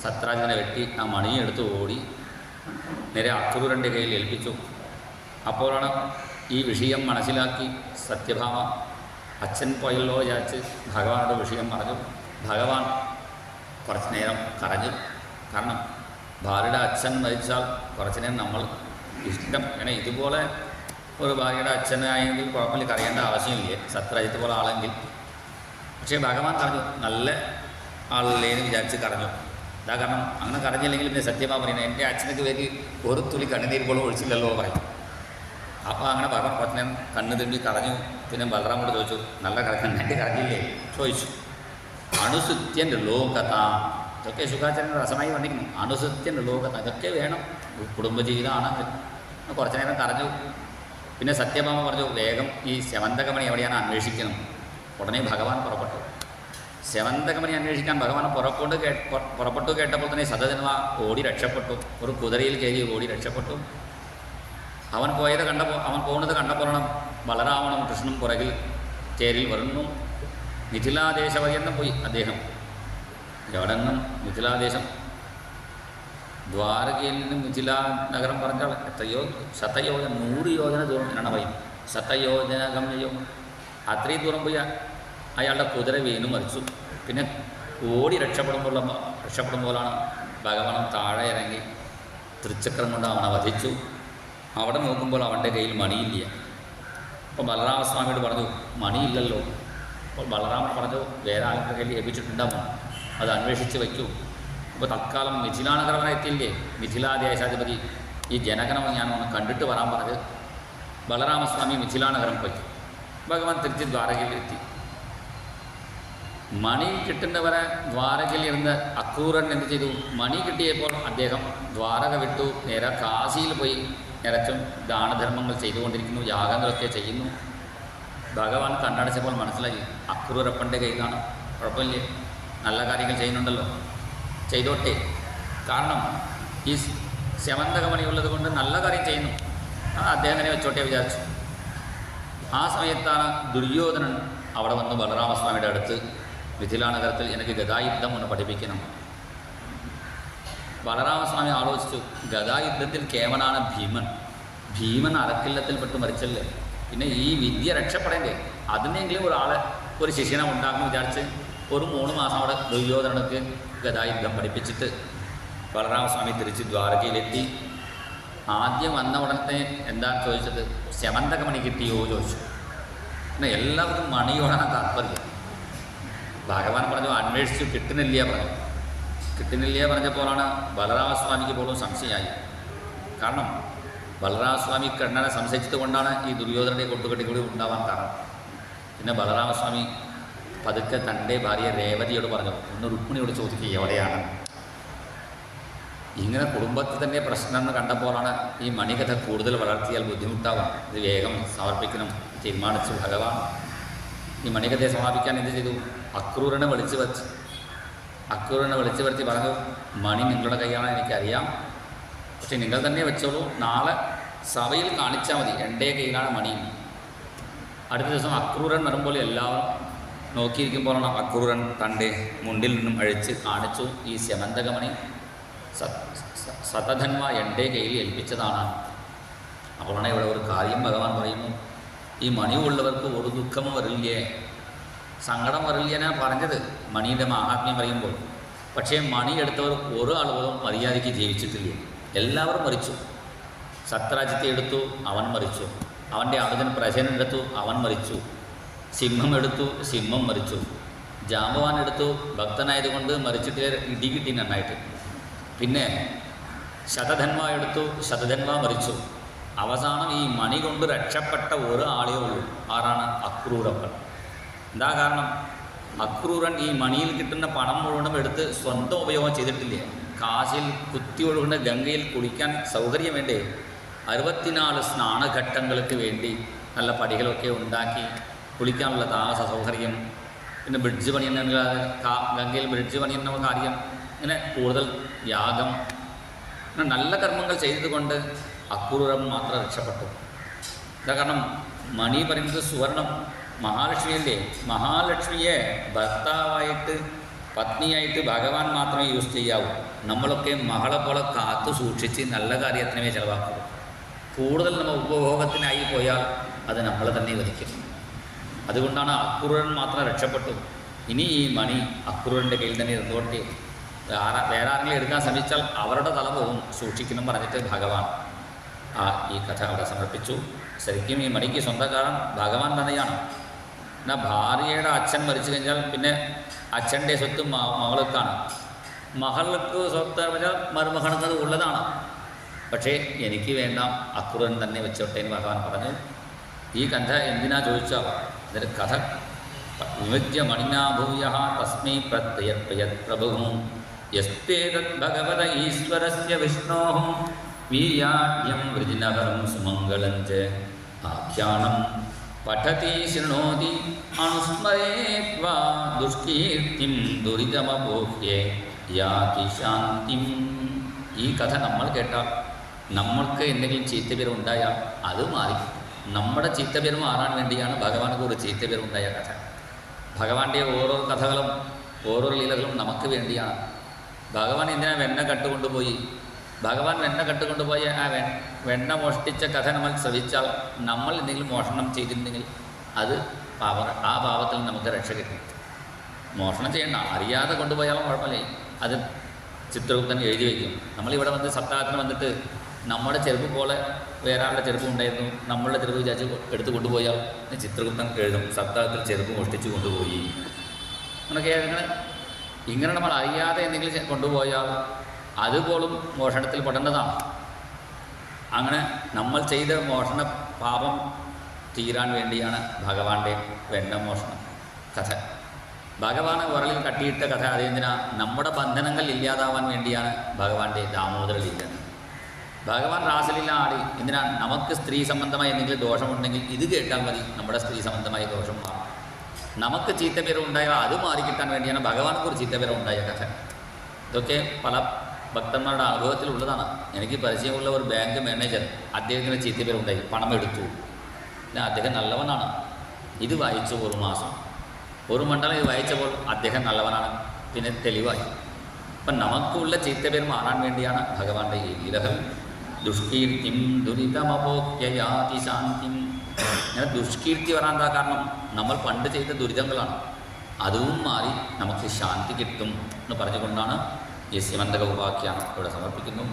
സത്രാജിനെ വെട്ടി ആ മണിയെടുത്ത് ഓടി നേരെ അക്രൂരൻ്റെ കയ്യിൽ ഏൽപ്പിച്ചു. അപ്പോഴാണ് ഈ വിഷയം മനസ്സിലാക്കി സത്യഭാമ അച്ഛൻ പോയല്ലോ വിചാരിച്ച് ഭഗവാനോട് വിഷയം പറഞ്ഞു. ഭഗവാൻ കുറച്ച് നേരം കരഞ്ഞു. കാരണം ഭാര്യയുടെ അച്ഛൻ മരിച്ചാൽ കുറച്ച് നേരം നമ്മൾ ഇഷ്ടം അങ്ങനെ ഇതുപോലെ ഒരു ഭാര്യയുടെ അച്ഛനായെങ്കിൽ കുഴപ്പമില്ല, കരയേണ്ട ആവശ്യമില്ലേ സത്രാജിത്ത് പോലെ ആളെങ്കിൽ. പക്ഷേ ഭഗവാൻ പറഞ്ഞു നല്ല ആളില്ലേന്ന് വിചാരിച്ച് കരഞ്ഞു. അതാ കാരണം അങ്ങനെ കരഞ്ഞില്ലെങ്കിൽ പിന്നെ സത്യഭാമ പറയുന്നത് എൻ്റെ അച്ഛനക്ക് വേണ്ടി ഒരു തുള്ളി കണ്ണുനീർ പോലും ഒഴിച്ചില്ലല്ലോ പറയും. അപ്പോൾ അങ്ങനെ ഭഗവാൻ കുറച്ച് നേരം കണ്ണു തിരുമ്പി കരഞ്ഞു. പിന്നെ ബലറാമോട് ചോദിച്ചു നല്ല കരഞ്ഞിട്ട് കരഞ്ഞില്ലേ ചോദിച്ചു. അണുസുത്യൻ്റെ ലോകത, ഇതൊക്കെ ശുഖാചാര്യൻ രസമായി വന്നിരിക്കുന്നു. അണുസുത്യൻ്റെ ലോകത ഇതൊക്കെ വേണം കുടുംബജീവിതമാണെങ്കിൽ. കുറച്ച് നേരം കരഞ്ഞു. പിന്നെ സത്യഭാമ പറഞ്ഞു വേഗം ഈ ശമന്തകമണി എവിടെയാണ് അന്വേഷിക്കണം. ഉടനെ ഭഗവാൻ പുറപ്പെട്ടു. ശമന്തകമണി അന്വേഷിക്കാൻ ഭഗവാൻ പുറപ്പെട്ടു കേട്ടപ്പോൾ തന്നെ ശതധന്വ ഓടി രക്ഷപ്പെട്ടു. ഒരു കുതിരയിൽ കയറി ഓടി രക്ഷപ്പെട്ടു. അവൻ പോകുന്നത് കണ്ടപ്പോഴാണ് ബലരാമനും കൃഷ്ണനും പുറകിൽ ചേരിൽ വരുന്നു. മിഥിലാദേശപര്യന്തം പോയി അദ്ദേഹം. എവിടെ നിന്നും മിഥിലാദേശം, ദ്വാരകയിൽ നിന്നും മിഥിലാ നഗരം പറഞ്ഞാൽ എത്രയോ ശതയോജന 100 യോജന ദൂരം എന്നാണ് പറയും. ശതയോജന ഗമ്യയോ അത്രയും ദൂരം പോയി അയാളുടെ കുതിര വീണു മരിച്ചു. പിന്നെ ഓടി രക്ഷപ്പെടുമ്പോഴാണ് ഭഗവാൻ താഴെ ഇറങ്ങി തൃച്ചക്രം കൊണ്ട് അവനെ വധിച്ചു. അവിടെ നോക്കുമ്പോൾ അവൻ്റെ കയ്യിൽ മണിയില്ല. അപ്പോൾ ബലരാമസ്വാമിയോട് പറഞ്ഞു മണിയില്ലല്ലോ. അപ്പോൾ ബലറാമൻ പറഞ്ഞു വേറെ ആളുടെ കയ്യിൽ ഏൽപ്പിച്ചിട്ടുണ്ടാകും, അത് അന്വേഷിച്ച് വയ്ക്കൂ. അപ്പോൾ തൽക്കാലം മിഥിലാനഗരം വരെ എത്തിയില്ലേ മിഥിലാദേശാധിപതി ഈ ജനകനം ഞാൻ ഒന്ന് കണ്ടിട്ട് വരാൻ പറഞ്ഞ് ബലരാമസ്വാമി മിഥിലാനഗരം പോയി. ഭഗവാൻ തിരിച്ച് ദ്വാരകയിലെത്തി. മണി കിട്ടുന്നവരെ ദ്വാരകയിൽ ഇരുന്ന് അക്രൂരൻ എന്ത് ചെയ്തു, മണി കിട്ടിയപ്പോൾ അദ്ദേഹം ദ്വാരക വിട്ടു നേരെ കാശിയിൽ പോയി നിറച്ചും ദാനധർമ്മങ്ങൾ ചെയ്തുകൊണ്ടിരിക്കുന്നു, യാഗങ്ങളൊക്കെ ചെയ്യുന്നു. ഭഗവാൻ കണ്ണടച്ചപ്പോൾ മനസ്സിലായി അക്രൂരപ്പൻ്റെ കയ്യിലാണ്, കുഴപ്പമില്ലേ നല്ല കാര്യങ്ങൾ ചെയ്യുന്നുണ്ടല്ലോ ചെയ്തോട്ടെ. കാരണം ഈ ശമന്തകമണി ഉള്ളത് കൊണ്ട് നല്ല കാര്യം ചെയ്യുന്നു, അദ്ദേഹം തന്നെ വെച്ചോട്ടെ വിചാരിച്ചു. ആ സമയത്താണ് ദുര്യോധനൻ അവിടെ വന്ന് ബലരാമസ്വാമിയുടെ അടുത്ത് മിഥിലാനഗരത്തിൽ എനിക്ക് ഗദായുദ്ധം ഒന്ന് പഠിപ്പിക്കണം. ബലരാമസ്വാമി ആലോചിച്ചു ഗദായുദ്ധത്തിൽ കേവനാണ് ഭീമൻ അരക്കില്ലത്തിൽപ്പെട്ട് മരിച്ചല്ലേ, പിന്നെ ഈ വിദ്യ രക്ഷപ്പെടേണ്ടേ, അതിനെങ്കിലും ഒരു ശിഷ്യനെ ഉണ്ടാകുമെന്ന് വിചാരിച്ച് ഒരു 3 മാസം അവിടെ ദുര്യോധനക്ക് ഗദായുദ്ധം പഠിപ്പിച്ചിട്ട് ബലരാമസ്വാമി തിരിച്ച് ദ്വാരകയിലെത്തി. ആദ്യം വന്ന ഉടനെ എന്താണ് ചോദിച്ചത്, ശമന്തകമണി കിട്ടിയോ ചോദിച്ചു. പിന്നെ എല്ലാവർക്കും മണിയോടാണ് താല്പര്യം. ഭഗവാൻ പറഞ്ഞു അന്വേഷിച്ചു കിട്ടുന്നില്ല പറഞ്ഞു. കിട്ടുന്നില്ല പറഞ്ഞപ്പോഴാണ് ബലരാമസ്വാമിക്ക് പോലും സംശയമായി. കാരണം ബലരാമസ്വാമി കണ്ണനെ സംശയിച്ചത് കൊണ്ടാണ് ഈ ദുര്യോധനൻ്റെ കൊട്ടുകെട്ടി കൂടി ഉണ്ടാവാൻ കാരണം. പിന്നെ ബലരാമസ്വാമി പതുക്കെ തൻ്റെ ഭാര്യ രേവതിയോട് പറഞ്ഞു ഒന്ന് രുക്മിണിയോട് ചോദിക്കുക എവിടെയാണ്. ഇങ്ങനെ കുടുംബത്തിൽ തന്നെ പ്രശ്നം എന്ന് കണ്ടപ്പോഴാണ് ഈ മണികഥ കൂടുതൽ വളർത്തിയാൽ ബുദ്ധിമുട്ടാവാം, ഇത് വേഗം സമർപ്പിക്കണം തീരുമാനിച്ചു ഭഗവാൻ. ഈ മണികഥയെ സമാപിക്കാൻ എന്ത് ചെയ്തു, അക്രൂരനെ വിളിച്ചു വരുത്തി പറഞ്ഞു മണി നിങ്ങളുടെ കൈയാണ് എനിക്കറിയാം, പക്ഷെ നിങ്ങൾ തന്നെ വെച്ചോളൂ, നാളെ സഭയിൽ കാണിച്ചാൽ മതി, എൻ്റെ കയ്യിലാണ് മണി. അടുത്ത ദിവസം അക്രൂരൻ വരുമ്പോൾ എല്ലാവരും നോക്കിയിരിക്കുമ്പോഴാണ് അക്രൂരൻ തൻ്റെ മുണ്ടിൽ നിന്നും അഴിച്ച് കാണിച്ചു ഈ ശമന്തകമണി ശതധന്വ എൻ്റെ കയ്യിൽ ഏൽപ്പിച്ചതാണ്. അപ്പോഴാണ് ഇവിടെ ഒരു കാര്യം ഭഗവാൻ പറയുന്നു, ഈ മണി ഉള്ളവർക്ക് ഒരു ദുഃഖം വരില്ലേ, സങ്കടം വരില്ല പറഞ്ഞത് മണിയുടെ മഹാത്മ്യം പറയുമ്പോൾ. പക്ഷേ മണി എടുത്തവർ ഒരാൾ പോലും മര്യാദയ്ക്ക് ജീവിച്ചിട്ടില്ല, എല്ലാവരും മരിച്ചു. സത്രാജിത്തെ എടുത്തു അവൻ മരിച്ചു, അവൻ്റെ അനുജൻ പ്രശനൻ എടുത്തു അവൻ മരിച്ചു, സിംഹം എടുത്തു സിംഹം മരിച്ചു, ജാമ്പവാൻ എടുത്തു ഭക്തനായതുകൊണ്ട് മരിച്ചിട്ട് ഇടികിട്ടി നന്നായിട്ട്. പിന്നെ ശതധന്വ എടുത്തു ശതധന്വ മരിച്ചു. അവസാനം ഈ മണി കൊണ്ട് രക്ഷപ്പെട്ട ഒരാളേ ഉള്ളൂ, ആരാണ് അക്രൂരപ്പൻ. എന്താ കാരണം, അക്രൂരൻ ഈ മണിയിൽ കിട്ടുന്ന പണം മുഴുവനും എടുത്ത് സ്വന്തം ഉപയോഗം ചെയ്തിട്ടില്ല. കാശിൽ കുത്തി ഒഴുകുന്ന ഗംഗയിൽ കുളിക്കാൻ സൗകര്യം വേണ്ടേ 64 സ്നാനഘട്ടങ്ങൾക്ക് വേണ്ടി നല്ല പടികളൊക്കെ ഉണ്ടാക്കി കുളിക്കാനുള്ള താമസ സൗകര്യം, പിന്നെ ബ്രിഡ്ജ് പണിയുന്ന ഗംഗയിൽ ബ്രിഡ്ജ് പണിയുന്ന കാര്യം, ഇങ്ങനെ കൂടുതൽ യാഗം, അങ്ങനെ നല്ല കർമ്മങ്ങൾ ചെയ്തതുകൊണ്ട് അക്രൂരൻ മാത്രം രക്ഷപ്പെട്ടു. ഇതാ കാരണം മണി പറയുന്നത് സുവർണം, മഹാലക്ഷ്മിയല്ലേ. മഹാലക്ഷ്മിയെ ഭർത്താവായിട്ട് പത്നിയായിട്ട് ഭഗവാൻ മാത്രമേ യൂസ് ചെയ്യാവൂ. നമ്മളൊക്കെ മകളെ പോലെ കാത്തു സൂക്ഷിച്ച് നല്ല കാര്യത്തിനേ ചിലവാക്കൂ. കൂടുതൽ നമ്മൾ ഉപഭോഗത്തിനായി പോയാൽ അത് നമ്മളെ തന്നെ വധിക്കും. അതുകൊണ്ടാണ് അക്രൂരൻ മാത്രം രക്ഷപ്പെട്ടു. ഇനി ഈ മണി അക്രൂരൻ്റെ കയ്യിൽ തന്നെ ഇരുന്നോട്ടെ, വേറെ ആരെങ്കിലും എടുക്കാൻ ശ്രമിച്ചാൽ അവരുടെ തല പോകും, സൂക്ഷിക്കണം പറഞ്ഞിട്ട് ഭഗവാൻ ഈ കഥ അവിടെ സമർപ്പിച്ചു. ശരിക്കും ഈ മണിക്ക് സ്വന്തക്കാരൻ ഭഗവാൻ തന്നെയാണ്. എന്നാൽ ഭാര്യയുടെ അച്ഛൻ മരിച്ചു കഴിഞ്ഞാൽ പിന്നെ അച്ഛൻ്റെ സ്വത്ത് മകൾക്കാണ്. മകൾക്ക് സ്വത്ത് പറഞ്ഞാൽ മരുമകണത് ഉള്ളതാണ്. പക്ഷേ എനിക്ക് വേണ്ട, അക്രൂരൻ തന്നെ വെച്ചോട്ടെ എന്ന് ഭഗവാൻ പറഞ്ഞു. ഈ കഥ എന്തിനാ ചോദിച്ചാൽ ഇതിൻ്റെ കഥ വിമജ്യ മണിനാഭൂയ തസ്മൈ പ്രത്യയത് പ്രഭു യസ്തേതത് ഭഗവത ഈശ്വരസ്യ വിഷ്ണോഹം വീര്യാഢ്യം വൃജിനകരം സുമംഗളം ച ആഖ്യാനം പഠതി ശൃണോതി അനുസ്മരേത്വാ ദുഷ്കീർത്തിം ദുരിതമപോഹ്യേ യാതി ശാന്തിം. ഈ കഥ നമ്മൾ കേട്ടാൽ നമ്മൾക്ക് എന്തെങ്കിലും ചീത്തപേര് ഉണ്ടായാൽ അത് മാറി. നമ്മുടെ ചീത്തപേര് മാറാൻ വേണ്ടിയാണ് ഭഗവാന് ഒരു ചീത്തപേര് ഉണ്ടായ കഥ. ഭഗവാന്റെ ഓരോ കഥകളും ഓരോ ലീലകളും നമുക്ക് വേണ്ടിയാണ്. ഭഗവാൻ എന്തിനാ വെണ്ണ കട്ടുകൊണ്ടുപോയി? ഭഗവാൻ വെണ്ണ കട്ടുകൊണ്ടുപോയ ആ വെണ്ണ മോഷ്ടിച്ച കഥ നമ്മൾ ശ്രവിച്ചാൽ നമ്മൾ എന്തെങ്കിലും മോഷണം ചെയ്തിട്ടുണ്ടെങ്കിൽ അത് ആ പാപത്തിൽ നമുക്ക് രക്ഷ കിട്ടും. മോഷണം ചെയ്യണ്ട, അറിയാതെ കൊണ്ടുപോയാലും കുഴപ്പമില്ലേ, അത് ചിത്രഗുപ്തൻ എഴുതി വയ്ക്കും. നമ്മളിവിടെ വന്ന് സപ്താഹത്തിന് വന്നിട്ട് നമ്മുടെ ചെരുപ്പ് പോലെ വേറെ ആളുടെ ചെരുപ്പ് ഉണ്ടായിരുന്നു, നമ്മളുടെ ചെരുപ്പ് വിചാരിച്ച് എടുത്ത് കൊണ്ടുപോയാൽ ചിത്രഗുപ്തൻ എഴുതും സപ്താഹത്തിൽ ചെരുപ്പ് മോഷ്ടിച്ച് കൊണ്ടുപോയി. അങ്ങനെയൊക്കെ ഇങ്ങനെ നമ്മൾ അറിയാതെ എന്തെങ്കിലും കൊണ്ടുപോയാൽ അതുപോലും മോഷണത്തിൽ പെടേണ്ടതാണ്. അങ്ങനെ നമ്മൾ ചെയ്ത മോഷണ പാപം തീരാൻ വേണ്ടിയാണ് ഭഗവാന്റെ വെണ്ണ മോഷണം കഥ. ഭഗവാൻ ഉരളിൽ കട്ടിയിട്ട കഥ അതെന്തിനാ? നമ്മുടെ ബന്ധനങ്ങൾ ഇല്ലാതാവാൻ വേണ്ടിയാണ് ഭഗവാന്റെ ദാമോദര ലീല. ഭഗവാൻ രാസലീല ആടി എന്തിനാ? നമുക്ക് സ്ത്രീ സംബന്ധമായ എന്തെങ്കിലും ദോഷമുണ്ടെങ്കിൽ ഇത് കേട്ടാൽ മതി, നമ്മുടെ സ്ത്രീ സംബന്ധമായ ദോഷം മാറും. നമുക്ക് ചീത്തപ്പേര് ഉണ്ടായാൽ അത് മാറിക്കിട്ടാൻ വേണ്ടിയാണ് ഭഗവാൻക്ക് ഒരു ചീത്തപ്പേര് ഉണ്ടായ കഥ. ഇതൊക്കെ പല ഭക്തന്മാരുടെ അനുഭവത്തിലുള്ളതാണ്. എനിക്ക് പരിചയമുള്ള ഒരു ബാങ്ക് മാനേജർ, അദ്ദേഹത്തിന് ചീത്തപ്പേരുണ്ടായി, പണം എടുത്തു. അദ്ദേഹം നല്ലവനാണ്. ഇത് വായിച്ചു ഒരു മാസം, ഒരു മണ്ഡലം ഇത് വായിച്ചപ്പോൾ അദ്ദേഹം നല്ലവനാണ്, പിന്നെ തെളിവായി. അപ്പം നമുക്കുള്ള ചീത്തപ്പേര് മാറാൻ വേണ്ടിയാണ് ഭഗവാന്റെ ഈ ലീലകൾ. ദുഷ്കീർത്തിം ദുരിതമപോക്യയാതി ശാന്തിം. ഇങ്ങനെ ദുഷ്കീർത്തി വരാൻ കാരണം നമ്മൾ പണ്ട് ചെയ്ത ദുരിതങ്ങളാണ്, അതും മാറി നമുക്ക് ശാന്തി കിട്ടും എന്ന് പറഞ്ഞുകൊണ്ടാണ് ഈ സ്യമന്തക ഉപാഖ്യാനം ഇവിടെ സമർപ്പിക്കുന്നു.